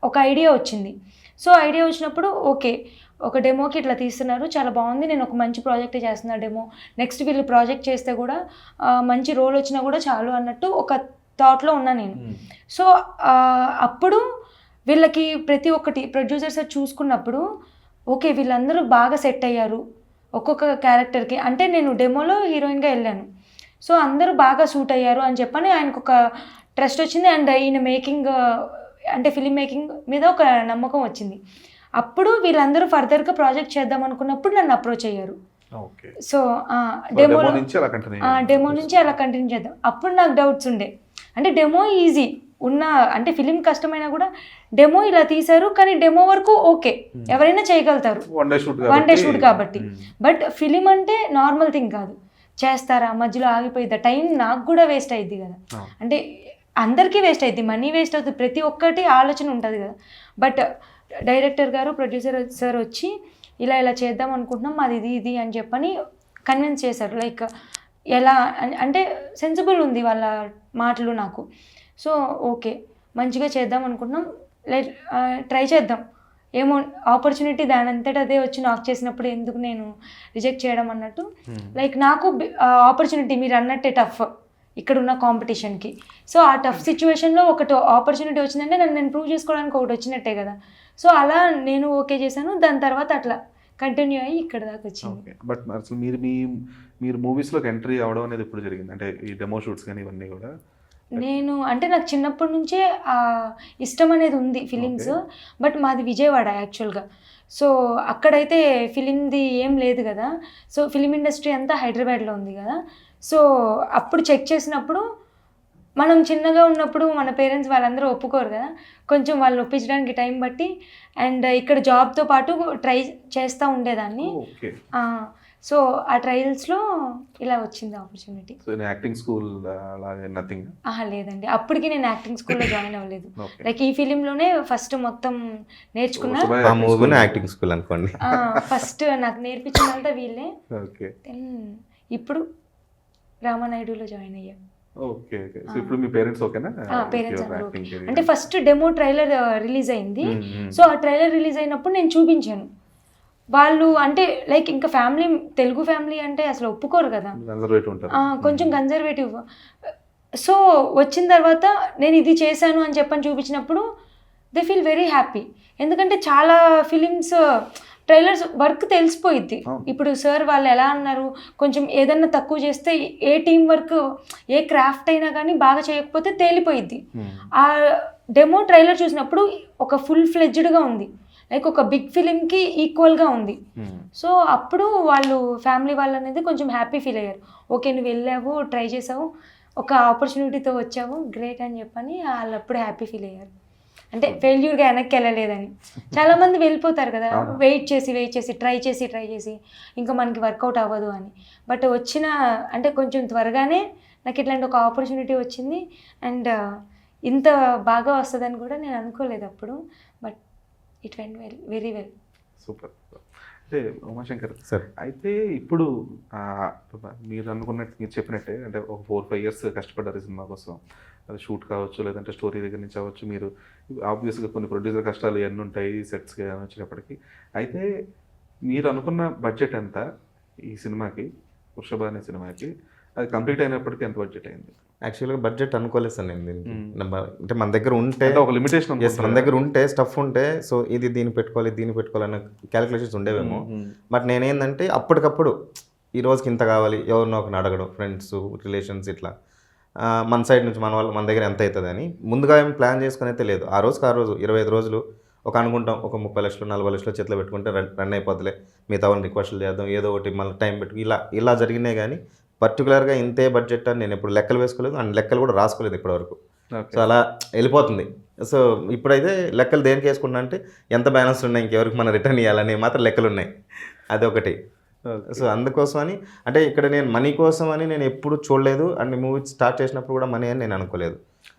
ఒక ఐడియా వచ్చింది. సో ఐడియా వచ్చినప్పుడు ఓకే ఒక డెమోకి ఇట్లా తీస్తున్నారు, చాలా బాగుంది, నేను ఒక మంచి ప్రాజెక్టే చేస్తున్నా డెమో, నెక్స్ట్ వీళ్ళు ప్రాజెక్ట్ చేస్తే కూడా మంచి రోల్ వచ్చినా కూడా చాలు అన్నట్టు ఒక థాట్లో ఉన్నా నేను. సో అప్పుడు వీళ్ళకి ప్రతి ఒక్కటి ప్రొడ్యూసర్స్ చూసుకున్నప్పుడు ఓకే వీళ్ళందరూ బాగా సెట్ అయ్యారు ఒక్కొక్క క్యారెక్టర్కి. అంటే నేను డెమోలో హీరోయిన్గా వెళ్ళాను, సో అందరూ బాగా సూట్ అయ్యారు అని చెప్పని ఆయనకు ఒక ట్రస్ట్ వచ్చింది. అండ్ ఈయన మేకింగ్ అంటే ఫిలిం మేకింగ్ మీద ఒక నమ్మకం వచ్చింది. అప్పుడు వీళ్ళందరూ ఫర్దర్గా ప్రాజెక్ట్ చేద్దాం అనుకున్నప్పుడు నన్ను అప్రోచ్ అయ్యారు. సో డెమో నుంచి అలా కంటిన్యూ చేద్దాం. అప్పుడు నాకు డౌట్స్ ఉండే, అంటే డెమో ఈజీ ఉన్న అంటే ఫిలిం కష్టమైనా కూడా డెమో ఇలా తీశారు, కానీ డెమో వరకు ఓకే ఎవరైనా చేయగలుగుతారు 1 డే షూట్ కాబట్టి. బట్ ఫిలిం అంటే నార్మల్ థింగ్ కాదు, చేస్తారా మధ్యలో ఆగిపోయిద్దా, టైం నాకు కూడా వేస్ట్ అయ్యిద్ది కదా, అంటే అందరికీ వేస్ట్ అయ్యిద్ది, మనీ వేస్ట్ అవుతుంది, ప్రతి ఒక్కటి ఆలోచన ఉంటుంది కదా. బట్ డైరెక్టర్ గారు ప్రొడ్యూసర్ సార్ వచ్చి ఇలా చేద్దాం అనుకుంటున్నాం, అది ఇది అని చెప్పని కన్విన్స్ చేశారు. లైక్ ఎలా అంటే సెన్సిబుల్ ఉంది వాళ్ళ మాటలు నాకు. సో ఓకే మంచిగా చేద్దాం అనుకుంటున్నాం, ట్రై చేద్దాం, ఏమో ఆపర్చునిటీ దాని అంతటా అదే వచ్చి నాకు చేసినప్పుడు ఎందుకు నేను రిజెక్ట్ చేయడం అన్నట్టు. లైక్ నాకు ఆపర్చునిటీ మీరు అన్నట్టే టఫ్ ఇక్కడ ఉన్న కాంపిటీషన్కి. సో ఆ టఫ్ సిచ్యువేషన్లో ఒకటి ఆపర్చునిటీ వచ్చిందంటే నన్ను నేను ప్రూవ్ చేసుకోవడానికి ఒకటి వచ్చినట్టే కదా. సో అలా నేను ఓకే చేశాను, దాని తర్వాత అట్లా కంటిన్యూ అయ్యి ఇక్కడ దాకా వచ్చింది. బట్ అసలు మీరు మూవీస్లోకి ఎంట్రీ అవ్వడం అనేది ఎప్పుడు జరిగింది? అంటే ఈ డెమో షూట్స్ కానీ ఇవన్నీ కూడా నేను అంటే నాకు చిన్నప్పటి నుంచే ఇష్టం అనేది ఉంది ఫిలిమ్స్, బట్ మాది విజయవాడ యాక్చువల్గా. సో అక్కడైతే ఫిలింది ఏం లేదు కదా, సో ఫిలిం ఇండస్ట్రీ అంతా హైదరాబాద్లో ఉంది కదా. సో అప్పుడు చెక్ చేసినప్పుడు మనం చిన్నగా ఉన్నప్పుడు మన పేరెంట్స్ వాళ్ళందరూ ఒప్పుకోరు కదా, కొంచెం వాళ్ళు ఒప్పించడానికి టైం బట్టి అండ్ ఇక్కడ జాబ్తో పాటు ట్రై చేస్తూ ఉండేదాన్ని. ఓకే. సో ఆ ట్రయల్స్లో ఇలా వచ్చింది ఆపర్చునిటీ. సో యాక్టింగ్ స్కూల్ అలాగే నథింగ్? లేదండి, అప్పటికి నేను యాక్టింగ్ స్కూల్లో జాయిన్ అవ్వలేదు. ఓకే. లైక్ ఈ ఫిలింలోనే ఫస్ట్ మొత్తం నేర్చుకున్నా. ఆ మూవీని యాక్టింగ్ స్కూల్ అనుకోండి. ఫస్ట్ నాకు నేర్పించినంతా వీళ్ళే. ఓకే. దెన్ ఇప్పుడు రామానాయుడులో జాయిన్ అయ్యా. ఓకే. ఓకే. సో ఇప్పుడు మీ పేరెంట్స్ ఓకేనా? పేరెంట్స్ అందరూ ఓకే. అంటే ఫస్ట్ డెమో ట్రైలర్ రిలీజ్ అయింది. సో ఆ ట్రైలర్ రిలీజ్ అయినప్పుడు నేను చూపించాను. వాళ్ళు అంటే లైక్ ఇంకా ఫ్యామిలీ, తెలుగు ఫ్యామిలీ అంటే అసలు ఒప్పుకోరు కదా, కొంచెం కన్జర్వేటివ్. సో వచ్చిన తర్వాత నేను ఇది చేశాను అని చెప్పని చూపించినప్పుడు దే ఫీల్ వెరీ హ్యాపీ. ఎందుకంటే చాలా ఫిలిమ్స్ ట్రైలర్స్ వర్క్ తెలిసిపోయిద్ది. ఇప్పుడు సార్ వాళ్ళు ఎలా అన్నారు, కొంచెం ఏదన్నా తక్కువ చేస్తే ఏ టీం వర్క్ ఏ క్రాఫ్ట్ అయినా కానీ బాగా చేయకపోతే తేలిపోయిద్ది. ఆ డెమో ట్రైలర్ చూసినప్పుడు ఒక ఫుల్ ఫ్లెడ్జ్డ్గా ఉంది, లైక్ ఒక బిగ్ ఫిలింకి ఈక్వల్గా ఉంది. సో అప్పుడు వాళ్ళు ఫ్యామిలీ వాళ్ళు అనేది కొంచెం హ్యాపీ ఫీల్ అయ్యారు. ఓకే నువ్వు వెళ్ళావు, ట్రై చేసావు, ఒక ఆపర్చునిటీతో వచ్చావు, గ్రేట్ అని చెప్పని వాళ్ళు అప్పుడు హ్యాపీ ఫీల్ అయ్యారు. అంటే ఫెయిల్యూర్గా వెనక్కి వెళ్ళలేదని. చాలామంది వెళ్ళిపోతారు కదా, వెయిట్ చేసి ట్రై చేసి ఇంకా మనకి వర్కౌట్ అవ్వదు అని. బట్ వచ్చిన అంటే కొంచెం త్వరగానే నాకు ఇట్లాంటి ఒక ఆపర్చునిటీ వచ్చింది. అండ్ ఇంత బాగా వస్తుందని కూడా నేను అనుకోలేదు అప్పుడు. But it went very well. Super. అంటే ఉమాశంకర్ సార్, అయితే ఇప్పుడు మీరు అనుకున్నట్టు, మీరు చెప్పినట్టే అంటే ఒక 4-5 years కష్టపడ్డారు ఈ సినిమా కోసం. అది షూట్ కావచ్చు, లేదంటే స్టోరీ దగ్గర నుంచి అవ్వచ్చు. మీరు ఆబ్వియస్గా కొన్ని ప్రొడ్యూసర్ కష్టాలు ఇవన్నీ ఉంటాయి సెట్స్ వచ్చినప్పటికీ. అయితే మీరు అనుకున్న బడ్జెట్ ఎంత ఈ సినిమాకి, వృషభ అనే సినిమాకి? అది కంప్లీట్ అయినప్పటికీ ఎంత బడ్జెట్ అయింది? యాక్చువల్గా బడ్జెట్ అనుకోలేదు సార్ నేను దీనికి. అంటే మన దగ్గర ఉంటే ఒక లిమిటేషన్, మన దగ్గర ఉంటే స్టఫ్ ఉంటే సో ఇది దీన్ని పెట్టుకోవాలి అన్న క్యాలిక్యులేషన్స్ ఉండేవేమో. బట్ నేనేందంటే అప్పటికప్పుడు ఈ రోజుకి ఇంత కావాలి, ఎవరినో ఒకరిని అడగడం, ఫ్రెండ్స్ రిలేషన్స్ ఇట్లా మన సైడ్ నుంచి మన దగ్గర ఎంత అవుతుంది అని ముందుగా ఏం ప్లాన్ చేసుకుని అయితే లేదు. ఆ రోజుకి 25 రోజులు ఒక అనుకుంటాం, ఒక 30 లక్షలు 40 లక్షలు చేతిలో పెట్టుకుంటే రన్ అయిపోతులే, మిగతా వాళ్ళని రిక్వెస్ట్లు చేద్దాం, ఏదో ఒకటి మళ్ళీ టైం పెట్టుకు ఇలా జరిగినాయి. కానీ పర్టికులర్గా ఇంతే బడ్జెట్ అని నేను ఎప్పుడు లెక్కలు వేసుకోలేదు, అండ్ లెక్కలు కూడా రాసుకోలేదు ఇప్పటివరకు. సో అలా వెళ్ళిపోతుంది. సో ఇప్పుడైతే లెక్కలు దేనికి వేసుకున్నా అంటే ఎంత బ్యాలెన్స్ ఉన్నాయి, ఇంకెవరికి మనం రిటర్న్ ఇవ్వాలని మాత్రం లెక్కలు ఉన్నాయి, అదొకటి. సో అందుకోసమని అంటే ఇక్కడ నేను మనీ కోసం అని నేను ఎప్పుడు చూడలేదు, అండ్ మూవీ స్టార్ట్ చేసినప్పుడు కూడా మనీ అని నేను అనుకోలేదు.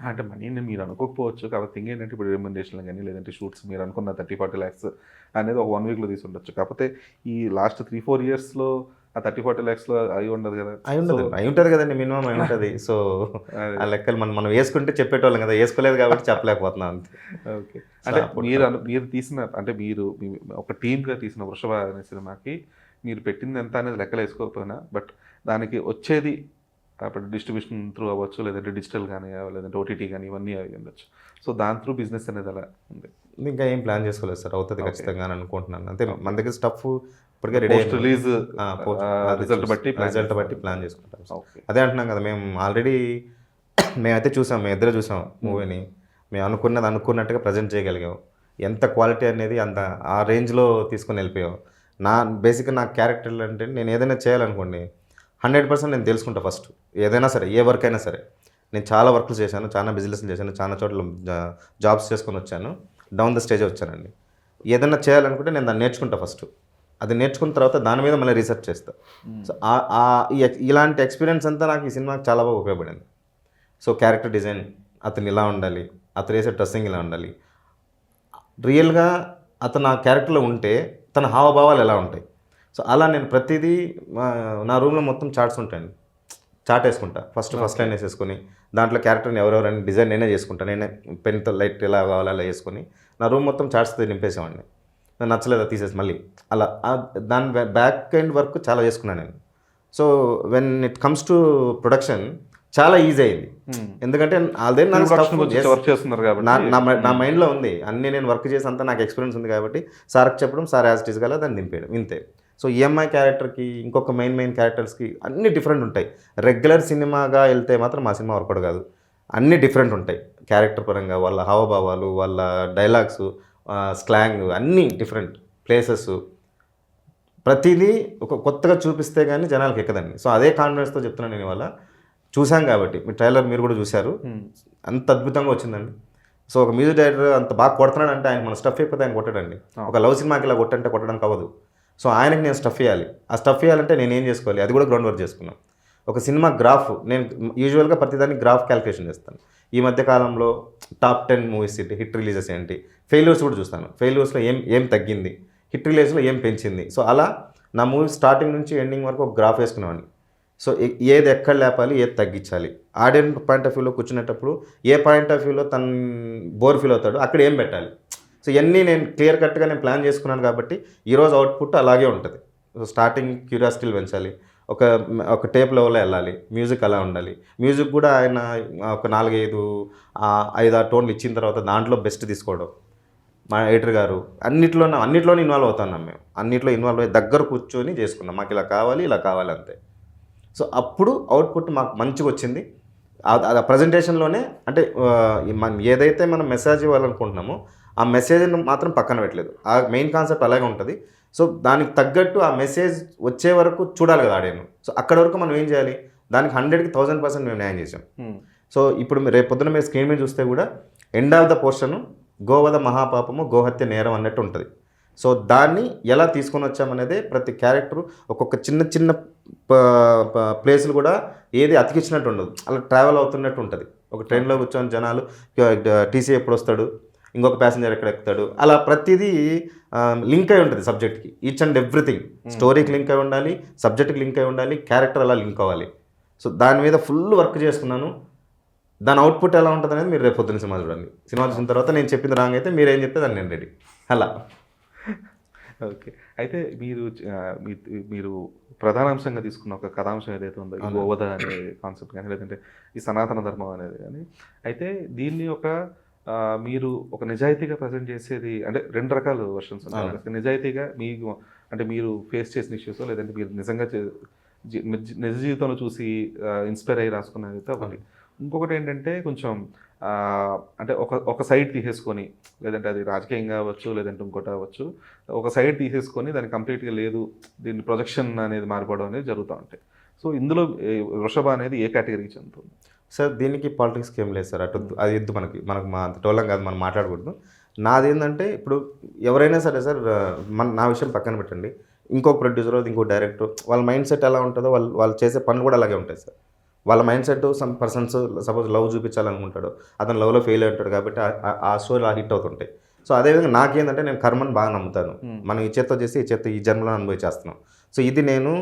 అంటే మనీని మీరు అనుకోకపోవచ్చు, కాబట్టి థింగ్ ఏంటంటే ఇప్పుడు రెమ్యునరేషన్ కానీ లేదంటే షూట్స్ మీరు అనుకున్న 30-40 lakhs అనేది ఒక 1 weekలో తీసి ఉండొచ్చు. కాకపోతే ఈ లాస్ట్ 3-4 yearsలో ఆ 30-40 lakhsలో అయి ఉండదు కదా, అయి ఉంటుంది కదండి, మినిమం అయి ఉంటుంది. సో ఆ లెక్కలు మనం వేసుకుంటే చెప్పేటోళ్ళం కదా, వేసుకోలేదు కాబట్టి చెప్పలేకపోతున్నాం అంతే. ఓకే. అంటే మీరు తీసిన, అంటే మీరు ఒక టీమ్గా తీసిన వృషభ అనే సినిమాకి మీరు పెట్టింది ఎంత అనేది లెక్కలు వేసుకోకపోయినా, బట్ దానికి వచ్చేది అప్పుడు డిస్ట్రిబ్యూషన్ త్రూ అవ్వచ్చు, లేదంటే డిజిటల్ కానీ, లేదంటే ఓటీటీ కానీ, ఇవన్నీ అవి ఉండొచ్చు. సో దాని త్రూ బిజినెస్ అనేది అలా ఉంది. ఇంకా ఏం ప్లాన్ చేసుకోలేదు సార్, అవుతుంది ఖచ్చితంగా అని అనుకుంటున్నాను. అంతే మన దగ్గర స్టఫ్ ఇప్పటికే రెడీ, రిలీజ్ రిజల్ట్ బట్టి ప్లాన్ చేసుకుంటాం. అదే అంటున్నాం కదా, మేమైతే చూసాం, మేము ఇద్దరే చూసాం మూవీని. మేము అనుకున్నట్టుగా ప్రజెంట్ చేయగలిగాం. ఎంత క్వాలిటీ అనేది అంత ఆ రేంజ్లో తీసుకొని వెళ్ళిపోయాం. బేసిక్గా నా క్యారెక్టర్లు అంటే నేను ఏదైనా చేయాలనుకోండి 100% నేను తెలుసుకుంటా ఫస్ట్. ఏదైనా సరే, ఏ వర్క్ అయినా సరే. నేను చాలా వర్క్లు చేశాను, చాలా బిజినెస్లు చేశాను, చాలా చోట్ల జాబ్స్ చేసుకొని వచ్చాను, డౌన్ ద స్టేజ్ వచ్చానండి. ఏదైనా చేయాలనుకుంటే నేను దాన్ని నేర్చుకుంటా ఫస్ట్. అది నేర్చుకున్న తర్వాత దాని మీద మళ్ళీ రీసెర్చ్ చేస్తాను. సో ఇలాంటి ఎక్స్పీరియన్స్ అంతా నాకు ఈ సినిమాకి చాలా బాగా ఉపయోగపడింది. సో క్యారెక్టర్ డిజైన్, అతను ఇలా ఉండాలి, అతను వేసే డ్రెస్సింగ్ ఇలా ఉండాలి, రియల్గా అతను ఆ క్యారెక్టర్లో ఉంటే తన హావభావాలు ఎలా ఉంటాయి. సో అలా నేను ప్రతిదీ నా రూమ్లో మొత్తం చార్ట్స్ ఉంటాయండి, చార్ట్ వేసుకుంటా. ఫస్ట్ లైన్ వేసేసుకొని దాంట్లో క్యారెక్టర్ని ఎవరెవరని డిజైన్ నేనే చేసుకుంటాను. నేనే పెన్తో లైట్ ఎలా కావాలో అలా వేసుకొని నా రూమ్ మొత్తం చార్ట్స్తో నింపేసేవాడిని. నాకు నచ్చలేదా తీసేసి మళ్ళీ అలా దాని బ్యాక్ ఎండ్ వర్క్ చాలా చేసుకున్నాను నేను. So when it comes to production చాలా ఈజీ అయింది. ఎందుకంటే ఆల్రెడీ నా మైండ్లో ఉంది, అన్నీ నేను వర్క్ చేసి అంతా నాకు ఎక్స్పీరియన్స్ ఉంది కాబట్టి సార్కి చెప్పడం, సార్ యాజ్ ఇట్ ఈస్ గల దాన్ని దింపేయడం, ఇంతే. సో ఈఎంఐ క్యారెక్టర్కి ఇంకొక మెయిన్ క్యారెక్టర్స్కి అన్నీ డిఫరెంట్ ఉంటాయి. రెగ్యులర్ సినిమాగా వెళ్తే మాత్రం మా సినిమా వర్కౌట్ కాదు. అన్నీ డిఫరెంట్ ఉంటాయి క్యారెక్టర్ పరంగా, వాళ్ళ హావభావాలు, వాళ్ళ డైలాగ్స్, స్లాంగ్ అన్నీ డిఫరెంట్ ప్లేసెస్, ప్రతిదీ ఒక కొత్తగా చూపిస్తే కానీ జనాలకు ఎక్కదండి. సో అదే కాన్ఫిడెన్స్తో చెప్తున్నాను నేను ఇవాళ. చూసాం కాబట్టి మీ ట్రైలర్ మీరు కూడా చూశారు, అంత అద్భుతంగా వచ్చిందండి. సో ఒక మ్యూజిక్ డైరెక్టర్ అంత బాగా కొడుతున్నాడు అంటే ఆయన మన స్టఫ్ అయిపోతే ఆయన కొట్టడండి. ఒక లవ్ సినిమాకి ఇలా కొట్టంటే కొట్టడానికి అవ్వదు. సో ఆయనకి నేను స్టఫ్ వేయాలి. ఆ స్టఫ్ వేయాలంటే నేను ఏం చేసుకోవాలి, అది కూడా గ్రౌండ్ వర్క్ చేసుకున్నాం. ఒక సినిమా గ్రాఫ్, నేను యూజువల్గా ప్రతిదానికి గ్రాఫ్ క్యాలిక్యులేషన్ చేస్తాను. ఈ మధ్య కాలంలో టాప్ 10 మూవీస్ హిట్ రిలీజెస్ ఏంటి, ఫెయిల్యూర్స్ కూడా చూస్తాను. ఫెయిల్యూర్స్లో ఏం తగ్గింది, హిట్ రిలీజ్లో ఏం పెంచింది. సో అలా నా మూవీ స్టార్టింగ్ నుంచి ఎండింగ్ వరకు ఒక గ్రాఫ్ వేసుకునేవాడిని. సో ఏది ఎక్కడ లేపాలి, ఏది తగ్గించాలి, ఆడియన్ పాయింట్ ఆఫ్ వ్యూలో కూర్చునేటప్పుడు ఏ పాయింట్ ఆఫ్ వ్యూలో తను బోర్ ఫీల్ అవుతాడు అక్కడ ఏం పెట్టాలి. సో ఇవన్నీ నేను క్లియర్ కట్గా నేను ప్లాన్ చేసుకున్నాను కాబట్టి ఈరోజు అవుట్పుట్ అలాగే ఉంటుంది. సో స్టార్టింగ్ క్యూరియాసిటీలు పెంచాలి, ఒక టేప్ లెవెల్లో వెళ్ళాలి, మ్యూజిక్ అలా ఉండాలి. మ్యూజిక్ కూడా ఆయన ఒక 4-5 టోన్లు ఇచ్చిన తర్వాత దాంట్లో బెస్ట్ తీసుకోవడం, మా ఎడిటర్ గారు అన్నిట్లోనే ఇన్వాల్వ్ అవుతున్నాం. మేము అన్నిట్లో ఇన్వాల్వ్ అయ్యి దగ్గర కూర్చొని చేసుకున్నాం, మాకు ఇలా కావాలి అంతే. సో అప్పుడు అవుట్పుట్ మాకు మంచిగా వచ్చింది. ఆ ప్రజెంటేషన్లోనే అంటే మనం ఏదైతే మనం మెసేజ్ ఇవ్వాలనుకుంటున్నామో ఆ మెసేజ్ని మాత్రం పక్కన పెట్టలేదు. ఆ మెయిన్ కాన్సెప్ట్ అలాగే ఉంటుంది. సో దానికి తగ్గట్టు ఆ మెసేజ్ వచ్చే వరకు చూడాలి కదా ఆడియన్. సో అక్కడ వరకు మనం ఏం చేయాలి, దానికి 100కి 1000% మేము న్యాయం చేసాం. సో ఇప్పుడు రేపు పొద్దున మీరు స్క్రీన్ మీద చూస్తే కూడా ఎండ్ ఆఫ్ ద పోర్షన్ గోవధ మహాపాపము గోహత్య నేరం అన్నట్టు ఉంటుంది. సో దాన్ని ఎలా తీసుకొని వచ్చామనేదే ప్రతి క్యారెక్టరు ఒక్కొక్క చిన్న ప్లేసులు కూడా ఏది అతికించినట్టు ఉండదు, అలా ట్రావెల్ అవుతున్నట్టు ఉంటుంది. ఒక ట్రైన్లో కూర్చొని జనాలు టీసీ ఎప్పుడు వస్తాడు, ఇంకొక ప్యాసింజర్ ఎక్కడ ఎక్కుతాడు, అలా ప్రతిదీ లింక్ అయి ఉంటుంది సబ్జెక్ట్కి. ఈచ్ అండ్ ఎవ్రీథింగ్ స్టోరీకి లింక్ అయి ఉండాలి, సబ్జెక్ట్కి లింక్ అయి ఉండాలి, క్యారెక్టర్ అలా లింక్ అవ్వాలి. సో దాని మీద ఫుల్ వర్క్ చేసుకున్నాను. దాని అవుట్పుట్ ఎలా ఉంటుంది అనేది మీరు రేపు పొద్దున్న సినిమా చూడండి. సినిమా చూసిన తర్వాత నేను చెప్పింది రాంగ్ అయితే మీరు ఏం చెప్తే దాన్ని నేను రెడీ అలా. ఓకే, అయితే మీరు ప్రధానాంశంగా తీసుకున్న ఒక కథాంశం ఏదైతే ఉందో ఈ గోవధ అనే కాన్సెప్ట్ కానీ లేదంటే ఈ సనాతన ధర్మం అనేది కానీ, అయితే దీన్ని మీరు ఒక నిజాయితీగా ప్రజెంట్ చేసేది అంటే 2 రకాల వర్షన్స్ ఉంటాయి. నిజాయితీగా మీకు అంటే మీరు ఫేస్ చేసిన ఇష్యూస్ లేదంటే మీరు నిజంగా నిజ జీవితంలో చూసి ఇన్స్పైర్ అయ్యి రాసుకున్నది అయితే ఒకటి. ఇంకొకటి ఏంటంటే కొంచెం అంటే ఒక సైడ్ తీసేసుకొని, లేదంటే అది రాజకీయంగా అవ్వచ్చు లేదంటే ఇంకోటి అవ్వచ్చు, ఒక సైడ్ తీసేసుకొని దాన్ని కంప్లీట్గా లేదు దీన్ని ప్రొజెక్షన్ అనేది మారిపోవడం అనేది జరుగుతూ ఉంటాయి. సో ఇందులో వృషభ అనేది ఏ కేటగిరీకి చెందుతుంది? సార్ దీనికి పాలిటిక్స్కి ఏం లేదు సార్, అది ఎద్దు మనకు మా అంత టోలం కాదు, మనం మాట్లాడకూడదు. నాది ఏంటంటే ఇప్పుడు ఎవరైనా సరే సార్, నా విషయం పక్కన పెట్టండి, ఇంకో ప్రొడ్యూసర్ ఇంకో డైరెక్టర్ వాళ్ళ మైండ్ సెట్ ఎలా ఉంటుందో వాళ్ళు చేసే పనులు కూడా అలాగే ఉంటాయి సార్. వాళ్ళ mind set some persons suppose love చూపించాలనుకుంటాడు, అతను లవ్లో ఫెయిల్ అవుతాడు కాబట్టి ఆ స్టోరీ హిట్ అవుతుంటాయి. సో అదేవిధంగా నాకేంటంటే నేను కర్మని బాగా నమ్ముతాను. మనం ఈ చేత్తో చేసి ఈ చేత్తో ఈ జన్మలో అనుభవి చేస్తున్నాం. సో ఇది నేను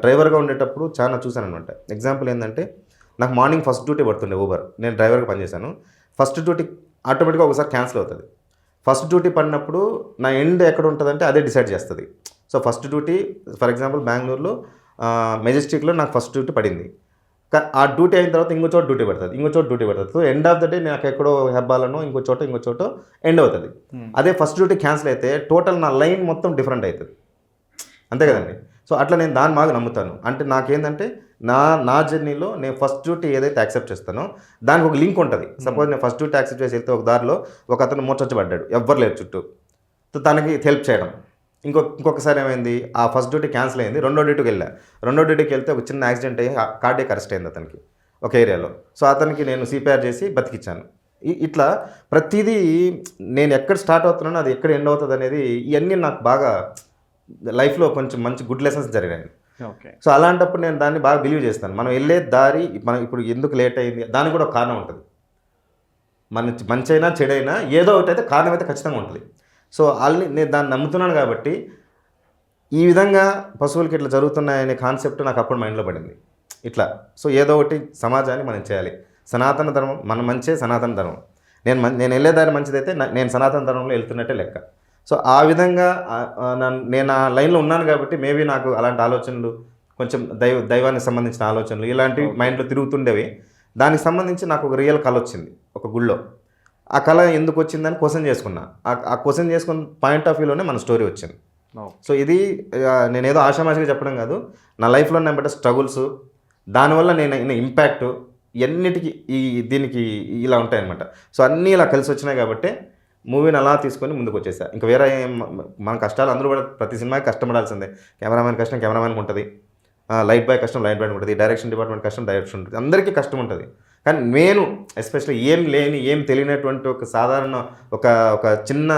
డ్రైవర్గా ఉండేటప్పుడు చాలా చూశాను అనమాట. ఎగ్జాంపుల్ ఏంటంటే నాకు మార్నింగ్ ఫస్ట్ డ్యూటీ పడుతుండే ఊబర్, నేను డ్రైవర్గా పనిచేశాను. ఫస్ట్ డ్యూటీ ఆటోమేటిక్గా ఒకసారి క్యాన్సిల్ అవుతుంది. ఫస్ట్ డ్యూటీ పడినప్పుడు నా ఎండ్ ఎక్కడ ఉంటుందంటే అదే డిసైడ్ చేస్తుంది. So first duty for example బెంగళూరులో మెజెస్టిక్లో నాకు ఫస్ట్ డ్యూటీ పడింది. ఆ డ్యూటీ అయిన తర్వాత ఇంకో చోట డ్యూటీ పడుతుంది, ఇంకో చోట డ్యూటీ పడుతుంది. So end of the day నాకు ఎక్కడో హెబ్బాలనో ఇంకో చోట ఎండ్ అవుతుంది. అదే ఫస్ట్ డ్యూటీ క్యాన్సిల్ అయితే టోటల్ నా లైన్ మొత్తం డిఫరెంట్ అవుతుంది, అంతే కదండి. సో అట్లా నేను దాన్ని బాగా నమ్ముతాను. అంటే నాకేంటంటే నా జర్నీలో నేను ఫస్ట్ డ్యూటీ ఏదైతే యాక్సెప్ట్ చేస్తానో దానికి ఒక లింక్ ఉంటుంది. సపోజ్ నేను ఫస్ట్ డ్యూటీ యాక్సెప్ట్ చేసి వెళ్తే ఒక దారిలో ఒక అతను మూర్చొచ్చబడ్డాడు, ఎవ్వరు లేరు చుట్టూ, సో తనకి హెల్ప్ చేయడం. ఇంకొకసారి ఏమైంది, ఆ ఫస్ట్ డ్యూటీ క్యాన్సిల్ అయింది, రెండో డ్యూటీకి వెళ్తే ఒక చిన్న యాక్సిడెంట్ అయ్యి కార్డియాక్ అరెస్ట్ అయింది అతనికి ఒక ఏరియాలో. సో అతనికి నేను సిపిఆర్ చేసి బతికిచ్చాను. ఇట్లా ప్రతిదీ నేను ఎక్కడ స్టార్ట్ అవుతున్నానో అది ఎక్కడ ఎండ్ అవుతుంది అనేది ఇవన్నీ నాకు బాగా లైఫ్లో కొంచెం మంచి గుడ్ లెసన్స్ జరిగాయి. ఓకే, సో అలాంటప్పుడు నేను దాన్ని బాగా బిలీవ్ చేస్తాను. మనం వెళ్ళే దారి మనం ఇప్పుడు ఎందుకు లేట్ అయింది దానికి కూడా ఒక కారణం ఉంటుంది. మంచి అయినా చెడైనా ఏదో ఒకటి అయితే కారణం అయితే ఖచ్చితంగా ఉంటుంది. సో నేను దాన్ని నమ్ముతున్నాను కాబట్టి ఈ విధంగా పశువులకి ఇట్లా జరుగుతున్నాయనే కాన్సెప్ట్ నాకు అప్పుడు మైండ్లో పడింది ఇట్లా. సో ఏదో ఒకటి సమాజాన్ని మనం చేయాలి. సనాతన ధర్మం మన మంచే సనాతన ధర్మం. నేను వెళ్ళే దారి మంచిదైతే నేను సనాతన ధర్మంలో వెళ్తున్నట్టే లెక్క. సో ఆ విధంగా నేను ఆ లైన్లో ఉన్నాను కాబట్టి మేబీ నాకు అలాంటి ఆలోచనలు కొంచెం దైవానికి సంబంధించిన ఆలోచనలు ఇలాంటివి మైండ్లో తిరుగుతుండేవి. దానికి సంబంధించి నాకు ఒక రియల్ కళ వచ్చింది ఒక గుళ్ళో. ఆ కళ ఎందుకు వచ్చిందని క్వశ్చన్ చేసుకున్నా. ఆ క్వశ్చన్ చేసుకున్న పాయింట్ ఆఫ్ వ్యూలోనే మన స్టోరీ వచ్చింది. సో ఇది నేనేదో ఆషామాషిగా చెప్పడం కాదు, నా లైఫ్లో నేను బట్టే స్ట్రగుల్స్, దానివల్ల నేను ఇంపాక్ట్, ఎన్నిటికి దీనికి ఇలా ఉంటాయన్నమాట. సో అన్నీ ఇలా కలిసి వచ్చినాయి కాబట్టి మూవీని అలా తీసుకొని ముందుకు వచ్చేసా. ఇంకా వేరే మన కష్టాలు అందరూ కూడా ప్రతి సినిమాకి కష్టపడాల్సిందే. కెమెరామెన్ కష్టం కెమెరామెన్కి ఉంటుంది, లైట్ బాయ్ కష్టం లైట్ బాయ్ ఉంటుంది, డైరెక్షన్ డిపార్ట్మెంట్ కష్టం డైరెక్షన్ ఉంటుంది, అందరికీ కష్టం ఉంటుంది. కానీ నేను ఎస్పెషల్లీ ఏం తెలియనటువంటి ఒక సాధారణ ఒక చిన్న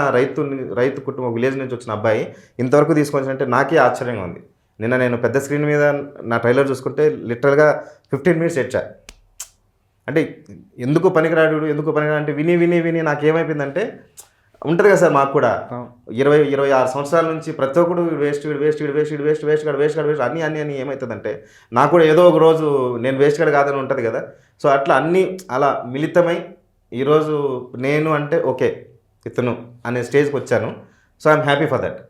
రైతు కుటుంబం విలేజ్ నుంచి వచ్చిన అబ్బాయి ఇంతవరకు తీసుకొచ్చానంటే నాకే ఆశ్చర్యంగా ఉంది. నిన్న నేను పెద్ద స్క్రీన్ మీద నా ట్రైలర్ చూసుకుంటే లిటరల్గా 15 minutes ఏడ్చా. అంటే ఎందుకు పనికిరాడు అంటే విని నాకేమైపోయిందంటే ఉంటుంది కదా సార్, మాకు కూడా 26 సంవత్సరాల నుంచి ప్రతి ఒక్కడు వేస్ట్ అన్నీ ఏమవుతుందంటే నాకు కూడా ఏదో ఒక రోజు నేను వేస్ట్ గడ్ కాదని ఉంటుంది కదా. సో అట్లా అన్నీ అలా మిళితమై ఈరోజు నేను అంటే ఓకే ఇతను అనే స్టేజ్కి వచ్చాను. So I'm happy for that.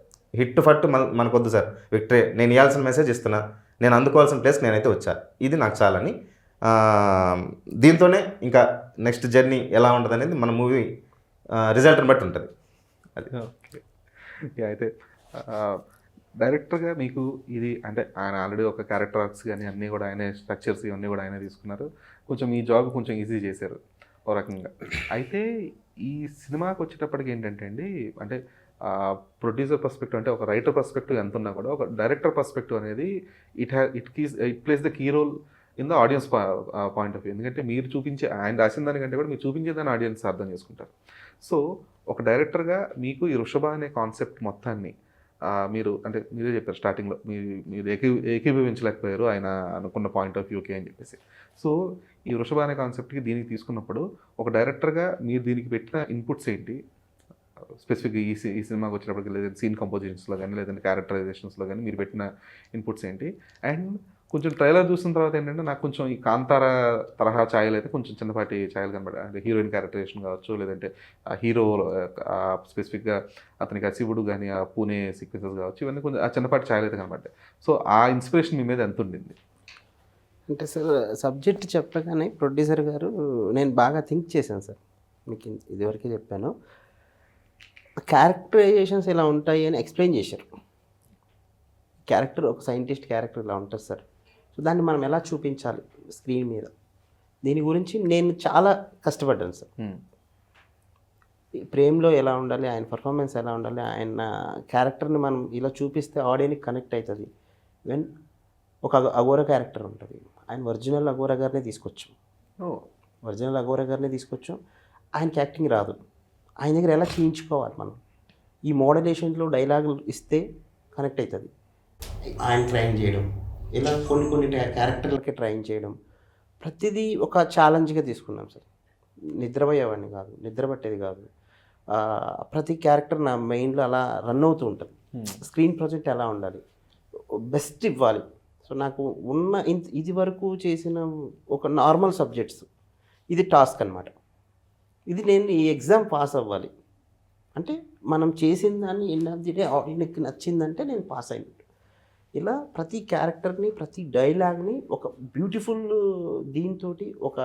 Hit ఫట్ మనకొద్దు సార్, విక్టరీ. నేను ఇవ్వాల్సిన మెసేజ్ ఇస్తున్నా, నేను అందుకోవాల్సిన ప్లేస్ నేనైతే వచ్చా, ఇది నాకు చాలని. దీంతోనే ఇంకా నెక్స్ట్ జర్నీ ఎలా ఉంటుంది అనేది మన మూవీ రిజల్ట్ని బట్టి ఉంటుంది. అది ఓకే. అయితే డైరెక్టర్గా మీకు ఇది అంటే ఆయన ఆల్రెడీ ఒక క్యారెక్టర్ ఆర్క్స్ కానీ అన్నీ కూడా ఆయనే స్ట్రక్చర్స్ ఇవన్నీ కూడా ఆయనే తీసుకున్నారు. కొంచెం ఈ జాబ్ కొంచెం ఈజీ చేశారు ఓ రకంగా. అయితే ఈ సినిమాకి వచ్చేటప్పటికి ఏంటంటే అండి, అంటే ప్రొడ్యూసర్ పర్స్పెక్టివ్ అంటే ఒక రైటర్ పర్స్పెక్టివ్ ఎంత ఉన్నా కూడా ఒక డైరెక్టర్ పర్స్పెక్టివ్ అనేది it plays the key role in the audience point of view. ఎందుకంటే మీరు చూపించే ఆయన రాసిన దానికంటే కూడా మీరు చూపించేదాన్ని ఆడియన్స్ అర్థం చేసుకుంటారు. సో ఒక డైరెక్టర్గా మీకు ఈ వృషభ అనే కాన్సెప్ట్ మొత్తాన్ని మీరు అంటే మీరే చెప్పారు స్టార్టింగ్లో మీరు ఏకీభవించలేకపోయారు ఆయన అనుకున్న పాయింట్ ఆఫ్ వ్యూకి అని చెప్పేసి. సో ఈ వృషభ అనే కాన్సెప్ట్కి దీనికి తీసుకున్నప్పుడు ఒక డైరెక్టర్గా మీరు దీనికి పెట్టిన ఇన్పుట్స్ ఏంటి, స్పెసిఫిక్గా ఈ సినిమాకి వచ్చినప్పటికి, లేదంటే సీన్ కంపోజిషన్స్లో కానీ లేదంటే క్యారెక్టరైజేషన్స్లో కానీ మీరు పెట్టిన ఇన్పుట్స్ ఏంటి? అండ్ కొంచెం ట్రైలర్ చూసిన తర్వాత ఏంటంటే నాకు కొంచెం ఈ కాంతార తరహా ఛాయలు అయితే కొంచెం చిన్నపాటి ఛాయలు కనబడాయి. అంటే హీరోయిన్ క్యారెక్టరైజేషన్ కావచ్చు, లేదంటే ఆ హీరో స్పెసిఫిక్గా అతనికి ఆ శివుడు కానీ ఆ పూణే సీక్వెన్సెస్ కావచ్చు, ఇవన్నీ కొంచెం ఆ చిన్నపాటి ఛాయలు అయితే కనబడ్డాయి. సో ఆ ఇన్స్పిరేషన్ మీ మీద ఎంత ఉండింది? అంటే సార్ సబ్జెక్ట్ చెప్పగానే ప్రొడ్యూసర్ గారు నేను బాగా థింక్ చేశాను సార్, మీకు ఇదివరకే చెప్పాను. క్యారెక్టరైజేషన్స్ ఇలా ఉంటాయి అని ఎక్స్ప్లెయిన్ చేశారు. క్యారెక్టర్ ఒక సైంటిస్ట్ క్యారెక్టర్ ఇలా ఉంటుంది సార్. సో దాన్ని మనం ఎలా చూపించాలి స్క్రీన్ మీద, దీని గురించి నేను చాలా కష్టపడ్డాను సార్. ప్రేమ్లో ఎలా ఉండాలి, ఆయన పర్ఫార్మెన్స్ ఎలా ఉండాలి, ఆయన క్యారెక్టర్ని మనం ఇలా చూపిస్తే ఆడియన్కి కనెక్ట్ అవుతుంది. ఈవెన్ ఒక అఘోర క్యారెక్టర్ ఉంటుంది, ఆయన ఒరిజినల్ అఘోర గారినే తీసుకొచ్చాం. ఒరిజినల్ అఘోర గారినే తీసుకొచ్చాం. ఆయనకి యాక్టింగ్ రాదు, ఆయన దగ్గర ఎలా చేయించుకోవాలి మనం, ఈ మోడలేషన్లో డైలాగులు ఇస్తే కనెక్ట్ అవుతుంది. ఆయన ట్రైన్ చేయడం, ఇలా కొన్ని క్యారెక్టర్లకి ట్రైన్ చేయడం, ప్రతిదీ ఒక ఛాలెంజ్గా తీసుకున్నాం సార్. నిద్రపోయేవాడిని కాదు, నిద్రపట్టేది కాదు. ప్రతి క్యారెక్టర్ నా మైండ్లో అలా రన్ అవుతూ ఉంటుంది. స్క్రీన్ ప్రొజెక్ట్ ఎలా ఉండాలి, బెస్ట్ ఇవ్వాలి. సో నాకు ఉన్న ఇది వరకు చేసిన ఒక నార్మల్ సబ్జెక్ట్స్, ఇది టాస్క్ అనమాట. ఇది నేను ఈ ఎగ్జామ్ పాస్ అవ్వాలి అంటే మనం చేసిన దాన్ని ఎండ్ ఆఫ్ ది డే ఆడియన్కి నచ్చిందంటే నేను పాస్ అయినట్టు. ఇలా ప్రతి క్యారెక్టర్ని ప్రతి డైలాగ్ని ఒక బ్యూటిఫుల్ దీంతో ఒక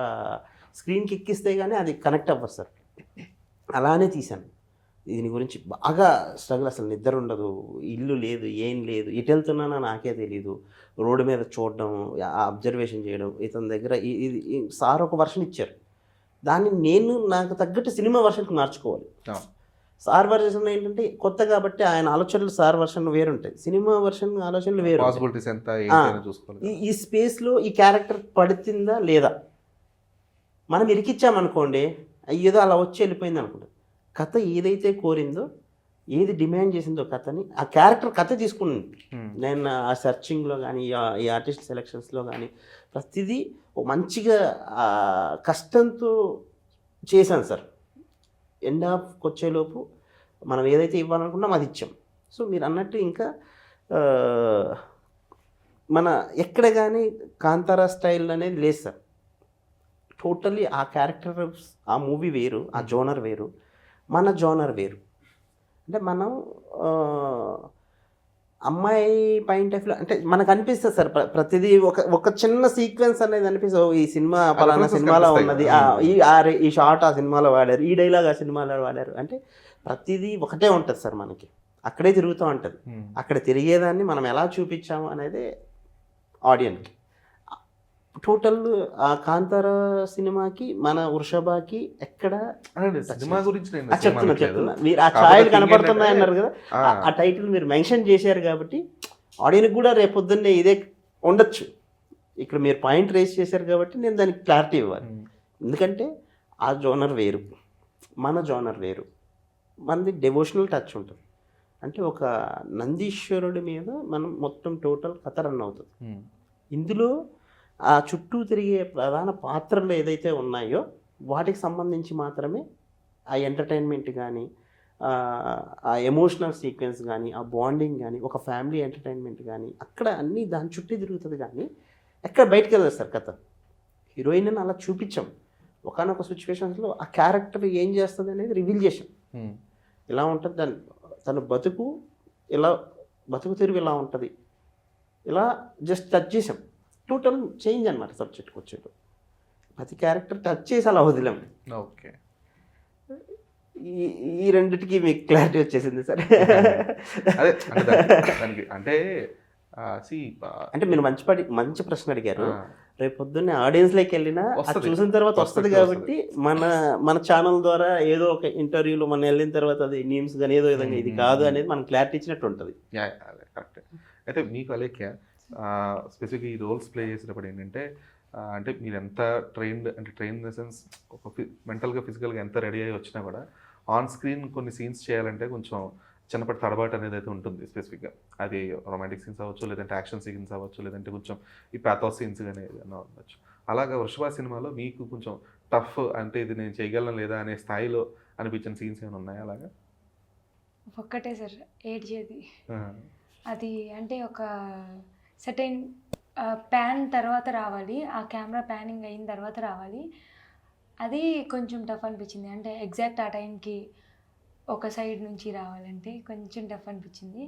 స్క్రీన్కి ఎక్కిస్తే కానీ అది కనెక్ట్ అవ్వదు సార్. అలానే తీశాను. దీని గురించి బాగా స్ట్రగుల్, అసలు నిద్ర ఉండదు, ఇల్లు లేదు, ఏం లేదు, ఎటు వెళ్తున్నానో నాకే తెలీదు. రోడ్డు మీద చూడడం, అబ్జర్వేషన్ చేయడం. ఇతని దగ్గర ఇది సార్ ఒక వర్షన్ ఇచ్చారు, దాన్ని నేను నాకు తగ్గట్టు సినిమా వర్షన్కి మార్చుకోవాలి. సార్ వర్షన్ ఏంటంటే కొత్త కాబట్టి ఆయన ఆలోచనలు సార్ వర్షన్ వేరుంటాయి, సినిమా వర్షన్ ఆలోచనలు వేరు. ఈ స్పేస్లో ఈ క్యారెక్టర్ పడుతుందా లేదా, మనం ఇరికిచ్చామనుకోండి ఏదో అలా వచ్చి వెళ్ళిపోయింది అనుకుంటా. కథ ఏదైతే కోరిందో, ఏది డిమాండ్ చేసిందో కథని, ఆ క్యారెక్టర్ కథ తీసుకున్నాను నేను. ఆ సెర్చింగ్లో కానీ ఈ ఆర్టిస్ట్ సెలెక్షన్స్లో కానీ ప్రతిదీ మంచిగా కష్టంతో చేశాను సార్. ఎండ్ ఆఫ్కి వచ్చేలోపు మనం ఏదైతే ఇవ్వాలనుకున్నాం అది ఇచ్చాం. సో మీరు అన్నట్టు ఇంకా మన ఎక్కడ కానీ కాంతారా స్టైల్ అనేది లేదు సార్. టోటల్లీ ఆ క్యారెక్టర్, ఆ మూవీ వేరు, ఆ జోనర్ వేరు, మన జోనర్ వేరు. అంటే మనం అమ్మాయి పాయింట్ ఆఫ్ వ్యూ అంటే మనకు అనిపిస్తుంది సార్, ప్రతిదీ ఒక చిన్న సీక్వెన్స్ అనేది అనిపిస్తుంది. ఈ సినిమా పలానా సినిమాలో ఉన్నది, ఈ షార్ట్ ఆ సినిమాలో వాడారు, ఈ డైలాగ్ ఆ సినిమాలో వాడారు అంటే ప్రతిదీ ఒకటే ఉంటుంది సార్. మనకి అక్కడే తిరుగుతూ ఉంటుంది. అక్కడ తిరిగేదాన్ని మనం ఎలా చూపించాము అనేది ఆడియన్కి. టోటల్ ఆ కాంతార సినిమాకి మన వృషభకి ఎక్కడ సినిమా గురించి నేను చెప్తున్నా మీరు ఆ కాకపోతే ఛాయలు thing కనపడుతున్నాయి ఏంటంటే, అన్నారు కదా, ఆ టైటిల్ మీరు మెన్షన్ చేశారు కాబట్టి ఆడియన్స్ కూడా రేపొద్దున్నే ఇదే ఉండొచ్చు. ఇక్కడ మీరు పాయింట్ రేస్ చేశారు కాబట్టి నేను దానికి క్లారిటీ ఇవ్వాలి. ఎందుకంటే ఆ జోనర్ వేరు, మన జోనర్ వేరు, మనది డెవోషనల్ టచ్ ఉంటుంది. అంటే ఒక నందీశ్వరుడి మీద మనం మొత్తం టోటల్ కథ రన్ అవుతుంది. ఇందులో ఆ చుట్టూ తిరిగే ప్రధాన పాత్రలు ఏదైతే ఉన్నాయో వాటికి సంబంధించి మాత్రమే ఆ ఎంటర్టైన్మెంట్ కానీ, ఆ ఎమోషనల్ సీక్వెన్స్ కానీ, ఆ బాండింగ్ కానీ, ఒక ఫ్యామిలీ ఎంటర్టైన్మెంట్ కానీ, అక్కడ అన్నీ దాని చుట్టూ తిరుగుతుంది. కానీ ఎక్కడ బయటకు వెళ్ళదు సార్ కథ. హీరోయిన్ అని అలా చూపించాం, ఒకనొక సిచ్యువేషన్స్లో ఆ క్యారెక్టర్ ఏం చేస్తుంది అనేది రివీల్ చేసాం. ఇలా ఉంటుంది దాని తన బతుకు, ఇలా బతుకు తెరువు ఇలా ఉంటుంది, ఇలా జస్ట్ టచ్ చేసాం. టోటల్ చేంజ్ అనమాట సబ్జెక్ట్కి వచ్చేటు. ప్రతి క్యారెక్టర్ టచ్ చేసి అలా వదిలాం. ఓకే, ఈ రెండిటికి మీకు క్లారిటీ వచ్చేసింది సార్. అదే దానికి అంటే అంటే మీరు మంచి ప్రశ్న అడిగారు. రేపు పొద్దున్నే ఆడియన్స్లోకి వెళ్ళినా అది చూసిన తర్వాత వస్తుంది కాబట్టి మన ఛానల్ ద్వారా ఏదో ఒక ఇంటర్వ్యూలో మనం వెళ్ళిన తర్వాత అది న్యూస్ కానీ ఏదో విధంగా ఇది కాదు అనేది మనం క్లారిటీ ఇచ్చినట్టు ఉంటుంది. కరెక్ట్. అయితే మీకు అలేఖ్య స్పెసిఫిక్ ఈ రోల్స్ ప్లే చేసేటప్పుడు ఏంటంటే అంటే మీరు ఎంత ట్రైన్ ఇన్ ద సెన్స్ ఒక మెంటల్గా ఫిజికల్గా ఎంత రెడీ అయ్యి వచ్చినా కూడా ఆన్ స్క్రీన్ కొన్ని సీన్స్ చేయాలంటే కొంచెం చిన్నప్పటి తడబాటు అనేది అయితే ఉంటుంది స్పెసిఫిక్గా. అది రొమాంటిక్ సీన్స్ అవ్వచ్చు, లేదంటే యాక్షన్ సీన్స్ అవ్వచ్చు, లేదంటే కొంచెం ఈ ప్యాథోస్ సీన్స్ కానీ ఏదైనా ఉండొచ్చు. అలాగా వృషభ సినిమాలో మీకు కొంచెం టఫ్ అంటే ఇది నేను చేయగలను లేదా అనే స్థాయిలో అనిపించిన సీన్స్ ఏమైనా ఉన్నాయా అలాగా? ఒక్కటే సార్ ఏడ్చేది. అది అంటే ఒక సర్టైన్ ప్యాన్ తర్వాత రావాలి, ఆ కెమెరా ప్యానింగ్ అయిన తర్వాత రావాలి. అది కొంచెం టఫ్ అనిపించింది. అంటే ఎగ్జాక్ట్ ఆ టైంకి ఒక సైడ్ నుంచి రావాలంటే కొంచెం టఫ్ అనిపించింది.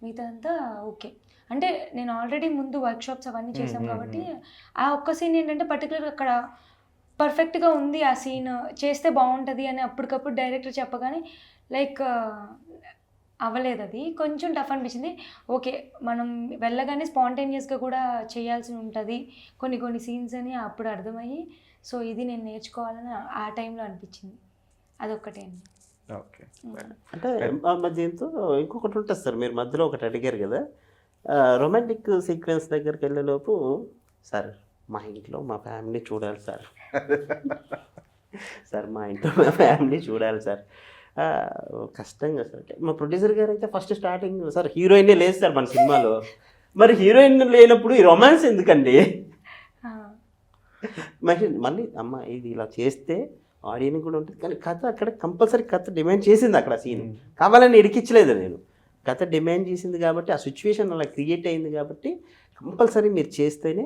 మిగతాదంతా ఓకే. అంటే నేను ఆల్రెడీ ముందు వర్క్షాప్స్ అవన్నీ చేసాం కాబట్టి ఆ ఒక్క సీన్ ఏంటంటే పర్టికులర్గా అక్కడ పర్ఫెక్ట్గా ఉంది, ఆ సీన్ చేస్తే బాగుంటుంది అని అప్పటికప్పుడు డైరెక్టర్ చెప్పగానే లైక్ అవ్వలేదు. అది కొంచెం టఫ్ అనిపించింది. ఓకే, మనం వెళ్ళగానే స్పాంటేనియస్గా కూడా చేయాల్సి ఉంటుంది కొన్ని సీన్స్ అని అప్పుడు అర్థమయ్యి, సో ఇది నేను నేర్చుకోవాలని ఆ టైంలో అనిపించింది. అదొక్కటే అండి. ఓకే. అంటే దీంతో ఇంకొకటి ఉంటుంది సార్, మీరు మధ్యలో ఒకటి అడిగారు కదా, రొమాంటిక్ సీక్వెన్స్ దగ్గరికి వెళ్ళేలోపు సార్ మా ఇంట్లో మా ఫ్యామిలీ చూడాలి సార్, సార్ మా ఇంట్లో మా ఫ్యామిలీ చూడాలి సార్, కష్టంగా సార్. మా ప్రొడ్యూసర్ గారు అయితే ఫస్ట్ స్టార్టింగ్ సార్ హీరోయినే లేదు సార్ మన సినిమాలో, మరి హీరోయిన్ లేనప్పుడు ఈ రొమాన్స్ ఎందుకండి, మళ్ళీ అమ్మ ఇది ఇలా చేస్తే ఆడియన్స్ కూడా ఉంటుంది. కానీ కథ అక్కడ కంపల్సరీ కథ డిమాండ్ చేసింది, అక్కడ సీన్ కావాలని ఇరికిచ్చలేదు నేను, కథ డిమాండ్ చేసింది కాబట్టి ఆ సిచ్యువేషన్ అలా క్రియేట్ అయింది కాబట్టి కంపల్సరీ మీరు చేస్తేనే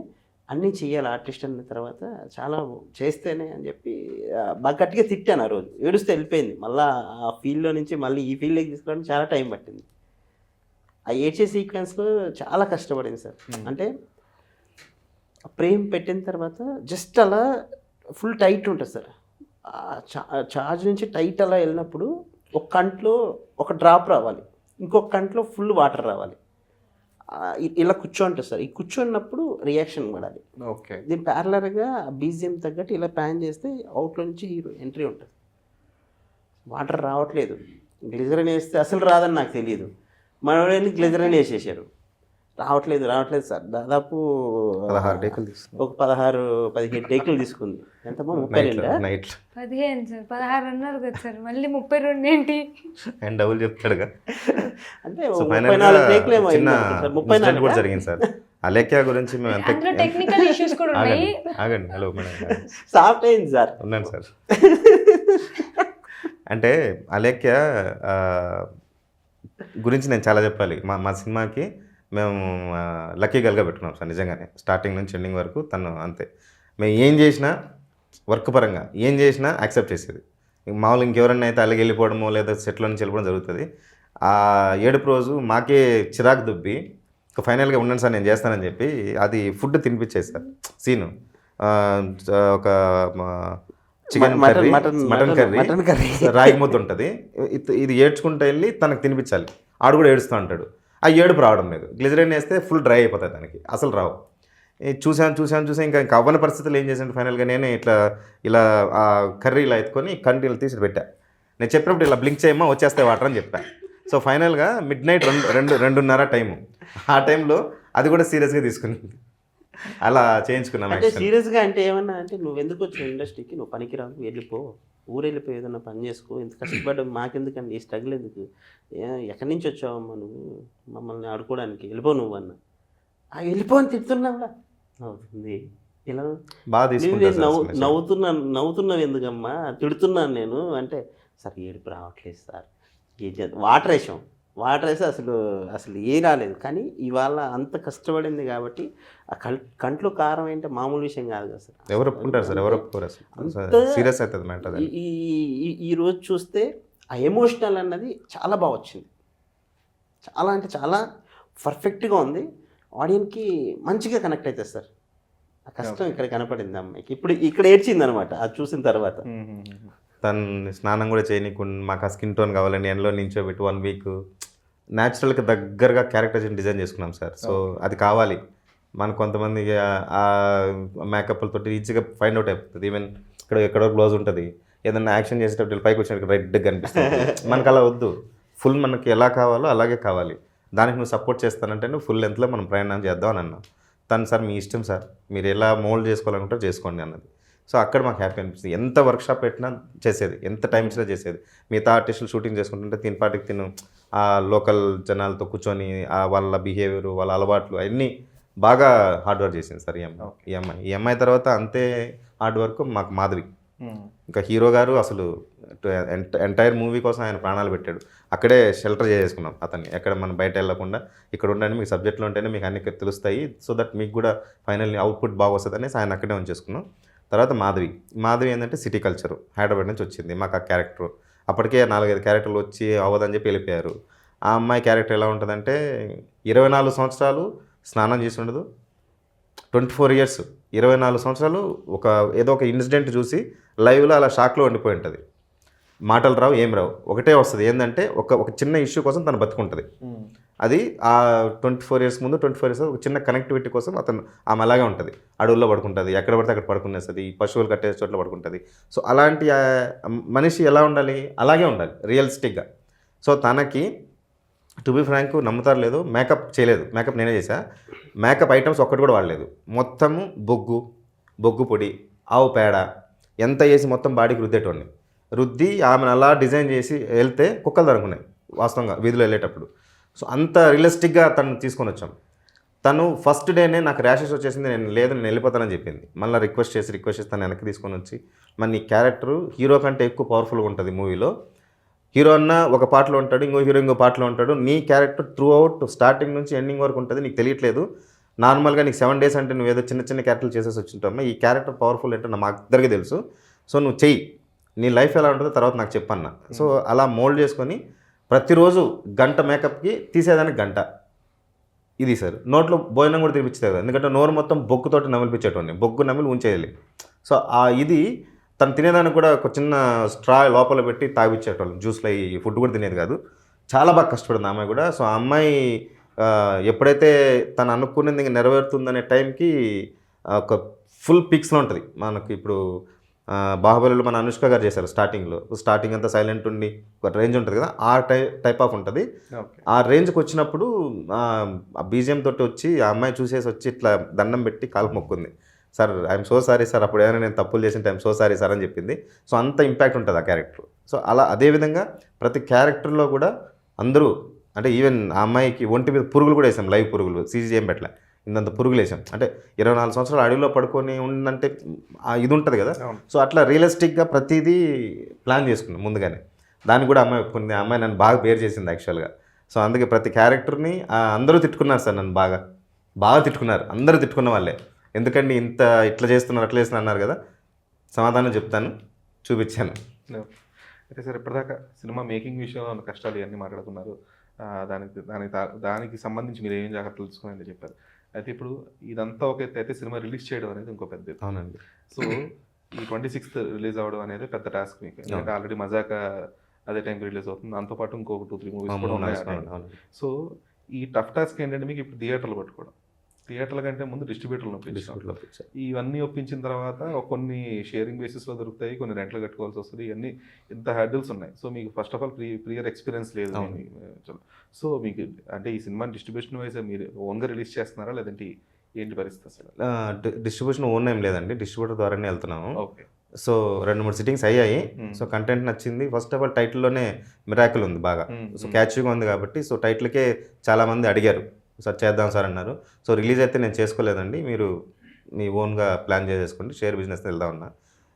అన్నీ చేయాలి ఆర్టిస్ట్ అన్న తర్వాత చాలా చేస్తేనే అని చెప్పి బాగా గట్టిగా తిట్టాను. ఆ రోజు ఏడుస్తే వెళ్ళిపోయింది. మళ్ళీ ఆ ఫీల్డ్లో నుంచి మళ్ళీ ఈ ఫీల్డ్లోకి తీసుకోవడానికి చాలా టైం పట్టింది. ఆ ఏడ్చే సీక్వెన్స్లో చాలా కష్టపడింది సార్. అంటే ప్రేమ్ పెట్టిన తర్వాత జస్ట్ అలా ఫుల్ టైట్ ఉంటుంది సార్, చార్జ్ నుంచి టైట్ అలా వెళ్ళినప్పుడు ఒక కంట్లో ఒక డ్రాప్ రావాలి, ఇంకొక కంట్లో ఫుల్ వాటర్ రావాలి, ఇలా కూర్చోంటుంది సార్. ఈ కూర్చున్నప్పుడు రియాక్షన్ పడాలి. ఓకే, దీని ప్యారలర్గా బీజిఎం తగ్గట్టు ఇలా ప్యాన్ చేస్తే అవుట్లో నుంచి హీరో ఎంట్రీ ఉంటుంది. వాటర్ రావట్లేదు, గ్లిజరిన్ వేస్తే అసలు రాదని నాకు తెలియదు, మనోడని గ్లిజరిన్ వేసేసారు, రావట్లేదు సార్. దాదాపు 16 టేకులు తీసుకుంది, ఒక 16-17 టేకులు తీసుకుంది. ఎంతమో 32 నైట్ 15 సార్, 16 అన్నారు కదా సార్, మళ్ళీ 32 ఏంటి అండ్ డబుల్ చెప్తాడుగా. అంటే 34 టేకులు ఏమో సార్, 34 కూడా జరిగింది సార్. అలేఖ్య గురించి మేము ఎంత అందులో టెక్నికల్ ఇష్యూస్ కూడా ఉన్నాయి. ఆగండి, హలో మేడం, సాఫ్ట్ అయింది సార్. ఉన్నాను సార్. అంటే అలేఖ్య గురించి నేను చాలా చెప్పాలి. మా సినిమాకి మేము లక్కీ గల్గా పెట్టుకున్నాం సార్. నిజంగానే స్టార్టింగ్ నుంచి ఎండింగ్ వరకు తను అంతే. మేము ఏం చేసినా వర్క్ పరంగా ఏం చేసినా యాక్సెప్ట్ చేసేది. మామూలు ఇంకెవరన్నా అయితే అలాగే వెళ్ళిపోవడమో లేదా సెట్లో నుంచి వెళ్ళిపోవడం జరుగుతుంది. ఆ ఏడుపు రోజు మాకే చిరాకు దుబ్బి ఫైనల్గా ఉండండి సార్ నేను చేస్తానని చెప్పి అది ఫుడ్ తినిపించేది సార్. సీను ఒక చికెన్ కర్రీ, మటన్ కర్రీ, రాగి ముద్ద ఉంటుంది, ఇది ఏడ్చుకుంటూ వెళ్ళి తనకు తినిపించాలి. ఆడు కూడా ఏడుస్తూ ఉంటాడు. ఆ ఏడుపు రావడం లేదు. గ్లిజరిన్ వేస్తే ఫుల్ డ్రై అయిపోతాయి, దానికి అసలు రావు. చూసాను ఇంకా అవ్వని పరిస్థితులు ఏం చేశాను ఫైనల్గా నేనే ఇలా ఆ కర్రీ ఇలా ఎత్తుకొని కంటి ఇలా తీసి పెట్టా. నేను చెప్పినప్పుడు ఇలా బ్లింక్ చేయమ్మా వచ్చేస్తాయి వాటర్ అని చెప్పా. సో ఫైనల్గా మిడ్ నైట్ 2:30 టైము. ఆ టైంలో అది కూడా సీరియస్గా తీసుకునింది. అలా చేయించుకున్నాం. అంటే సీరియస్గా అంటే ఏమన్నా అంటే నువ్వు ఎందుకు వచ్చావు ఇండస్ట్రీకి, నువ్వు పనికిరావు, వెళ్ళిపో, ఊరు వెళ్ళిపోయి ఏదైనా పని చేసుకో, ఇంత కష్టపడ్డా మాకెందుకండి, ఈ స్ట్రగుల్ ఎందుకు, ఎక్కడి నుంచి వచ్చావమ్మా నువ్వు మమ్మల్ని ఆడుకోవడానికి, వెళ్ళిపో నువ్వు అన్న. వెళ్ళిపో అని తిడుతున్నావులా అవుతుంది ఇలా బాగా తీసుకుంటా. నవ్వుతున్నావు ఎందుకమ్మా, తిడుతున్నాను నేను అంటే, సార్ ఏడుపు రావట్లేదు సార్, వాటర్ వేసి అసలు ఏ రాలేదు. కానీ ఇవాళ అంత కష్టపడింది కాబట్టి ఆ కంట్లో కారం ఏంటంటే మామూలు విషయం కాదు కదా సార్. ఎవరు ఒప్పుకుంటారు సార్, ఎవరు ఒప్పుకోరు అసలు, సీరియస్ అవుతుంది మ్యాటర్. ఈ రోజు చూస్తే ఆ ఎమోషనల్ అన్నది చాలా బాగా వచ్చింది, చాలా అంటే చాలా పర్ఫెక్ట్గా ఉంది. ఆడియన్కి మంచిగా కనెక్ట్ అవుతుంది సార్. ఆ కష్టం ఇక్కడ కనపడింది అమ్మాయికి, ఇప్పుడు ఇక్కడ ఏడ్చింది అనమాట అది చూసిన తర్వాత. తను స్నానం కూడా చేయనీకుండా మాకు ఆ స్కిన్ టోన్ కావాలని ఎండలో నించోబెట్టి 1 వీక్ న్యాచురల్కి దగ్గరగా క్యారెక్టర్స్ డిజైన్ చేసుకున్నాం సార్. సో అది కావాలి మనకు. కొంతమంది ఆ మేకప్లతో ఈజీగా ఫైండ్ అవుట్ అయిపోతుంది. ఈవెన్ ఎక్కడో గ్లోజ్ ఉంటుంది, ఏదైనా యాక్షన్ చేసేటప్పుడు పైకి వచ్చినట్టు రెడ్గా కనిపిస్తుంది. మనకు అలా వద్దు, ఫుల్ మనకి ఎలా కావాలో అలాగే కావాలి. దానికి నువ్వు సపోర్ట్ చేస్తానంటే నువ్వు ఫుల్ లెంత్లో మనం ప్రయాణం చేద్దాం అని అన్నా. తను సార్ మీ ఇష్టం సార్, మీరు ఎలా మోల్డ్ చేసుకోవాలనుకుంటే చేసుకోండి అన్నది. సో అక్కడ మాకు హ్యాపీ అనిపిస్తుంది. ఎంత వర్క్షాప్ పెట్టినా చేసేది, ఎంత టైం ఇచ్చినా చేసేది. మిగతా ఆర్టిస్టులు షూటింగ్ చేసుకుంటుంటే తిను ఆ లోకల్ జనాలతో కూర్చొని వాళ్ళ బిహేవియర్, వాళ్ళ అలవాట్లు అవన్నీ బాగా హార్డ్ వర్క్ చేసింది సార్ ఈ అమ్మాయి తర్వాత అంతే హార్డ్ వర్క్ మాకు మాధవి. ఇంకా హీరో గారు అసలు ఎంటైర్ మూవీ కోసం ఆయన ప్రాణాలు పెట్టాడు. అక్కడే షెల్టర్ చేసుకున్నాం అతన్ని, ఎక్కడ మనం బయట వెళ్ళకుండా ఇక్కడ ఉండండి, మీకు సబ్జెక్టులు ఉంటేనే మీకు అన్ని తెలుస్తాయి, సో దట్ మీకు కూడా ఫైనల్లీ అవుట్పుట్ బాగా వస్తుంది అనేసి ఆయన అక్కడే ఉంచేసుకున్నాం. తర్వాత మాధవి ఏంటంటే సిటీ కల్చరు, హైదరాబాద్ నుంచి వచ్చింది. మాకు ఆ క్యారెక్టర్ అప్పటికే 4-5 క్యారెక్టర్లు వచ్చి అవ్వదని చెప్పి వెళ్ళిపోయారు. ఆ అమ్మాయి క్యారెక్టర్ ఎలా ఉంటుందంటే 24 సంవత్సరాలు స్నానం చేసి ఉండదు, 24 ఇయర్స్ 24 సంవత్సరాలు ఏదో ఒక ఇన్సిడెంట్ చూసి లైవ్లో అలా షాక్లో ఉండిపోయి ఉంటుంది. మాటలు రావు, ఏం రావు, ఒకటే వస్తుంది ఏంటంటే ఒక చిన్న ఇష్యూ కోసం తను బతుకుంటుంది. అది ఆ 24 ఇయర్స్ ముందు 24 ఇయర్స్ ఒక చిన్న కనెక్టివిటీ కోసం ఆమె అలాగే ఉంటుంది. అడవుల్లో పడుకుంటుంది, ఎక్కడ పడితే అక్కడ పడుకునేస్తుంది, పశువులు కట్టేసే చోట్ల పడుకుంటుంది. సో అలాంటి మనిషి ఎలా ఉండాలి అలాగే ఉండాలి రియలిస్టిక్గా. సో తనకి టు బి ఫ్రాంక్ నమ్ముతారు లేదు, మేకప్ చేయలేదు. మేకప్ నేనే చేశా. మేకప్ ఐటమ్స్ ఒక్కటి కూడా వాడలేదు. మొత్తము బొగ్గు పొడి, ఆవు పేడ ఎంత వేసి మొత్తం బాడీకి రుద్ది ఆమెను అలా డిజైన్ చేసి వెళ్తే కుక్కలు దొరుకున్నాయి వాస్తవంగా వీధిలో వెళ్ళేటప్పుడు. సో అంత రియలిస్టిక్గా తను తీసుకొని వచ్చాం. తను ఫస్ట్ డేనే నాకు ర్యాషెస్ వచ్చేసింది, నేను వెళ్ళిపోతానని చెప్పింది. మళ్ళీ రిక్వెస్ట్ చేసి తను వెనక్కి తీసుకొని వచ్చి, మరి నీ క్యారెక్టర్ హీరో కంటే ఎక్కువ పవర్ఫుల్గా ఉంటుంది మూవీలో. హీరో అన్న ఒక పాటలో ఉంటాడు, ఇంకో పాటలో ఉంటాడు. నీ క్యారెక్టర్ త్రూ అవుట్ స్టార్టింగ్ నుంచి ఎండింగ్ వరకు ఉంటుంది, నీకు తెలియట్లేదు. నార్మల్గా నీకు 7 days అంటే నువ్వు ఏదో చిన్న క్యారెక్టర్లు చేసేసి వచ్చింటావమ్మా. ఈ క్యారెక్టర్ పవర్ఫుల్ ఏంటో మాకు ఇద్దరికి తెలుసు. సో నువ్వు చెయ్యి, నీ లైఫ్ ఎలా ఉంటుందో తర్వాత నాకు చెప్పన్నా. సో అలా మోల్డ్ చేసుకొని ప్రతిరోజు గంట మేకప్కి తీసేదానికి గంట. ఇది సార్ నోట్లో భోజనం కూడా తినిపించేది, ఎందుకంటే నోరు మొత్తం బొగ్గుతోటి నమిలిపించేటోని, బొగ్గు నమిలి ఉంచేయాలి. సో ఇది తను తినేదానికి కూడా ఒక చిన్న స్ట్రా లోపల పెట్టి తాగిచ్చేటోళ్ళు, జ్యూస్లో ఈ ఫుడ్ కూడా తినేది కాదు. చాలా బాగా కష్టపడింది అమ్మాయి కూడా. సో ఆ అమ్మాయి ఎప్పుడైతే తను అనుకున్నది ఇంకా నెరవేరుతుందనే టైంకి ఒక ఫుల్ పిక్స్లో ఉంటుంది. మనకి ఇప్పుడు బాహుబలిలో మన అనుష్క గారు చేశారు స్టార్టింగ్ అంతా సైలెంట్ ఉండి ఒక రేంజ్ ఉంటుంది కదా, ఆ టైప్ ఆఫ్ ఉంటుంది. ఆ రేంజ్కి వచ్చినప్పుడు ఆ బీజిఎం తోటి వచ్చి ఆ అమ్మాయి చూసేసి వచ్చి ఇట్లా దండం పెట్టి కాలు మొక్కుంది. Sir I'm so sorry sir, అప్పుడు ఏమైనా నేను తప్పులు చేసిన టైం సో సారీ సార్ అని చెప్పింది. సో అంత ఇంపాక్ట్ ఉంటుంది ఆ క్యారెక్టర్. సో అలా అదేవిధంగా ప్రతి క్యారెక్టర్లో కూడా అందరూ అంటే ఈవెన్ ఆ అమ్మాయికి ఒంటి మీద పురుగులు కూడా వేసాం, లైవ్ పురుగులు, సీజీ ఏం పెట్టలే, ఇంతంత పురుగులు వేసాం. అంటే 24 సంవత్సరాలు అడవిలో పడుకొని ఉందంటే ఇది ఉంటుంది కదా. సో అట్లా రియలిస్టిక్గా ప్రతిదీ ప్లాన్ చేసుకున్నాం ముందుగానే. దానికి కూడా అమ్మాయి ఒప్పుకుంది. ఆ అమ్మాయి నన్ను బాగా బేర్ చేసింది యాక్చువల్గా. సో అందుకే ప్రతి క్యారెక్టర్ని అందరూ తిట్టుకున్నారు సార్, నన్ను బాగా తిట్టుకున్నారు. అందరూ తిట్టుకున్న వాళ్ళే, ఎందుకంటే ఇట్లా చేస్తున్నారు అట్లా చేస్తున్నారు అన్నారు కదా. సమాధానం చెప్తాను, చూపించాను. అయితే సార్ ఇప్పటిదాకా సినిమా మేకింగ్ విషయంలో ఉన్న కష్టాలు ఇవన్నీ మాట్లాడుకున్నారు. దానికి సంబంధించి మీరు ఏం జాగ్రత్తలు తీసుకుని చెప్పారు. అయితే ఇప్పుడు ఇదంతా ఒక ఎత్తు అయితే సినిమా రిలీజ్ చేయడం అనేది ఇంకో పెద్ద ఎత్తు. అవునండి. సో ఈ 26th రిలీజ్ అవ్వడం అనేది పెద్ద టాస్క్ మీకు, ఎందుకంటే ఆల్రెడీ మజాక అదే టైంకి రిలీజ్ అవుతుంది, దాంతోపాటు ఇంకొక 2-3 మూవీస్ కూడా ఉన్నాయి. సో ఈ టఫ్ టాస్క్ ఏంటంటే మీకు ఇప్పుడు థియేటర్లు పట్టుకోవడం, థియేటర్ల కంటే ముందు డిస్ట్రిబ్యూటర్లు ఒప్పించాం. డిస్ట్రిబ్యూటర్లో పిక్చర్. ఇవన్నీ ఒప్పించిన తర్వాత కొన్ని షేరింగ్ బేసిస్లో దొరుకుతాయి, కొన్ని రెంట్లు కట్టుకోవాల్సి వస్తుంది. ఇవన్నీ ఇంత హ్యాండిల్స్ ఉన్నాయి. సో మీకు first of all prior experience లేదు. సో మీకు అంటే ఈ సినిమా డిస్ట్రిబ్యూషన్ వైజ్ మీరు ఓన్గా రిలీజ్ చేస్తున్నారా, లేదంటే ఏంటి పరిస్థితి అసలు? డిస్ట్రిబ్యూషన్ ఓన్ ఏం లేదండి, డిస్ట్రిబ్యూటర్ ద్వారానే వెళ్తున్నాము. ఓకే. సో 2-3 సిట్టింగ్స్ అయ్యాయి. సో కంటెంట్ నచ్చింది. ఫస్ట్ ఆఫ్ ఆల్ టైటిల్లోనే మిరాకిల్ ఉంది బాగా. సో క్యాచ్గా ఉంది కాబట్టి సో టైటిల్కే చాలామంది అడిగారు, సార్ చేద్దాం సార్ అన్నారు. సో రిలీజ్ అయితే నేను చేసుకోలేదండి, మీరు మీ ఓన్గా ప్లాన్ చేసేసుకోండి, షేర్ బిజినెస్ వెళ్దాం అన్నా.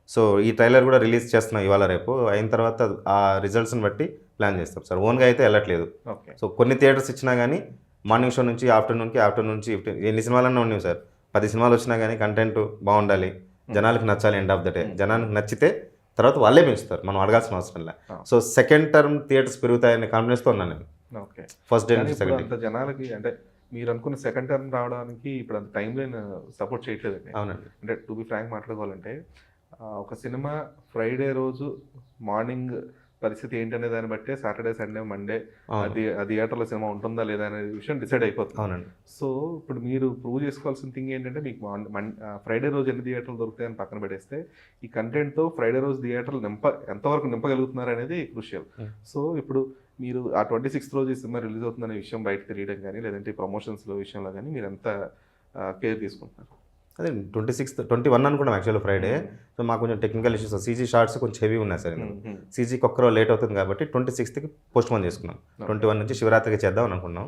సో ఈ ట్రైలర్ కూడా రిలీజ్ చేస్తున్నాం ఇవాళ రేపు. అయిన తర్వాత ఆ రిజల్ట్స్ని బట్టి ప్లాన్ చేస్తాం సార్. ఓన్గా అయితే వెళ్ళట్లేదు. ఓకే. సో కొన్ని థియేటర్స్ ఇచ్చినా కానీ మార్నింగ్ షో నుంచి ఆఫ్టర్నూన్ నుంచి ఎన్ని సినిమాలన్నా ఉన్నాయి సార్. 10 సినిమాలు వచ్చినా కానీ కంటెంట్ బాగుండాలి, జనాలకు నచ్చాలి. ఎండ్ ఆఫ్ ద డే జనానికి నచ్చితే తర్వాత వాళ్ళే పెంచుతారు, మనం అడగాల్సిన అవసరం లేదు. సో సెకండ్ టర్మ్ థియేటర్స్ పెరుగుతాయనే కాన్ఫిడెన్స్తో ఉన్నాను నేను. ఓకే. ఫస్ట్ డే కానీ నుంచి ఇప్పుడు సెకండ్ డే. అంత జనాలకి అంటే మీరు అనుకున్న సెకండ్ టర్మ్ రావడానికి ఇప్పుడు అంత టైం లైన్ సపోర్ట్ చేయట్లేదండి. అవునండి. అంటే టు బి ఫ్రాంక్ మాట్లాడుకోవాలంటే ఒక సినిమా ఫ్రైడే రోజు మార్నింగ్ పరిస్థితి ఏంటనే దాన్ని బట్టే సాటర్డే సండే మండే అది ఆ థియేటర్లో సినిమా ఉంటుందా లేదా అనే విషయం డిసైడ్ అయిపోతుంది. అవునండి. సో ఇప్పుడు మీరు ప్రూవ్ చేసుకోవాల్సిన థింగ్ ఏంటంటే మీకు ఫ్రైడే రోజు ఎన్ని థియేటర్లు దొరుకుతాయని పక్కన పెడేస్తే ఈ కంటెంట్తో ఫ్రైడే రోజు థియేటర్లు ఎంతవరకు నింపగలుగుతున్నారు అనేది క్రూషియల్. సో ఇప్పుడు మీరు ఆ 26th రోజు ఈ సినిమా రిలీజ్ అవుతుందనే విషయం బయట తెలియడం కానీ లేదంటే ప్రమోషన్స్లో విషయంలో కానీ మీరు ఎంత కేర్ తీసుకుంటున్నారు? అదే 21 అనుకున్నాం యాక్చువల్లీ ఫ్రైడే. సో మాకు కొంచెం టెక్నికల్ ఇష్యూస్, సీజీ షార్ట్స్ కొంచెం హెవీ ఉన్నాయి సార్. సీజీకి ఒక్కరో లేట్ అవుతుంది కాబట్టి 26th పోస్ట్ పోన్ చేసుకున్నాం. 21 నుంచి శివరాత్రికి చేద్దాం అనుకున్నాం.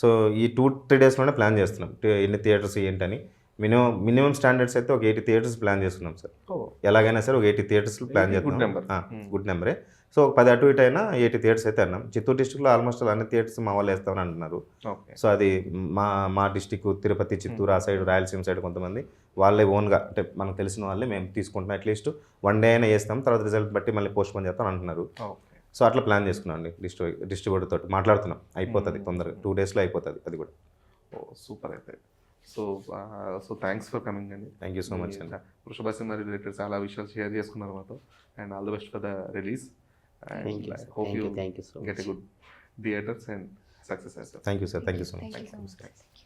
సో ఈ 2-3 డేస్లోనే ప్లాన్ చేస్తున్నాం ఎన్ని థియేటర్స్ ఏంటని. మినిమం స్టాండర్డ్స్ అయితే ఒక 80 థియేటర్స్ ప్లాన్ చేస్తున్నాం సార్. ఎలాగైనా సరే ఒక 80 థియేటర్స్ ప్లాన్ చేస్తున్నాం. గుడ్ నెంబరే. సో ఒక 10 అటు ఇటు అయినా 80 థియేటర్స్ అయితే అన్నాం. చిత్తూరు డిస్ట్రిక్ట్లో ఆల్మోస్ట్ అన్ని థియేటర్స్ మా వాళ్ళు వేస్తామని అంటున్నారు. సో అది మా డిస్టిక్ తిరుపతి, చిత్తూరు ఆ సైడ్, రాయలసీమ సైడ్ కొంతమంది వాళ్ళే ఓన్గా అంటే మనకు తెలిసిన వాళ్ళే మేము తీసుకుంటున్నాం. అట్లీస్ట్ 1 డే అయినా వేస్తాం, తర్వాత రిజల్ట్ బట్టి మళ్ళీ పోస్ట్ పోన్ చేస్తాం అంటున్నారు. సో అట్లా ప్లాన్ చేసుకున్నాం అండి. డిస్ట్రిబ్యూటర్ తోటి మాట్లాడుతున్నాం, అయిపోతుంది తొందరగా 2 డేస్లో అయిపోతుంది అది కూడా. సూపర్ అయితే. సో థ్యాంక్స్ ఫర్ కమింగ్ అండి. థ్యాంక్ యూ సో మచ్ అండి. వృషభ సినిమా రిలేటెడ్ చాలా విషయాలు షేర్ చేసుకున్నారు మాతో. And all the best for the release. Thank you, sir. Thank you so get a good theaters and success as well. Thank you, sir. Thank you so much. Thank you so much.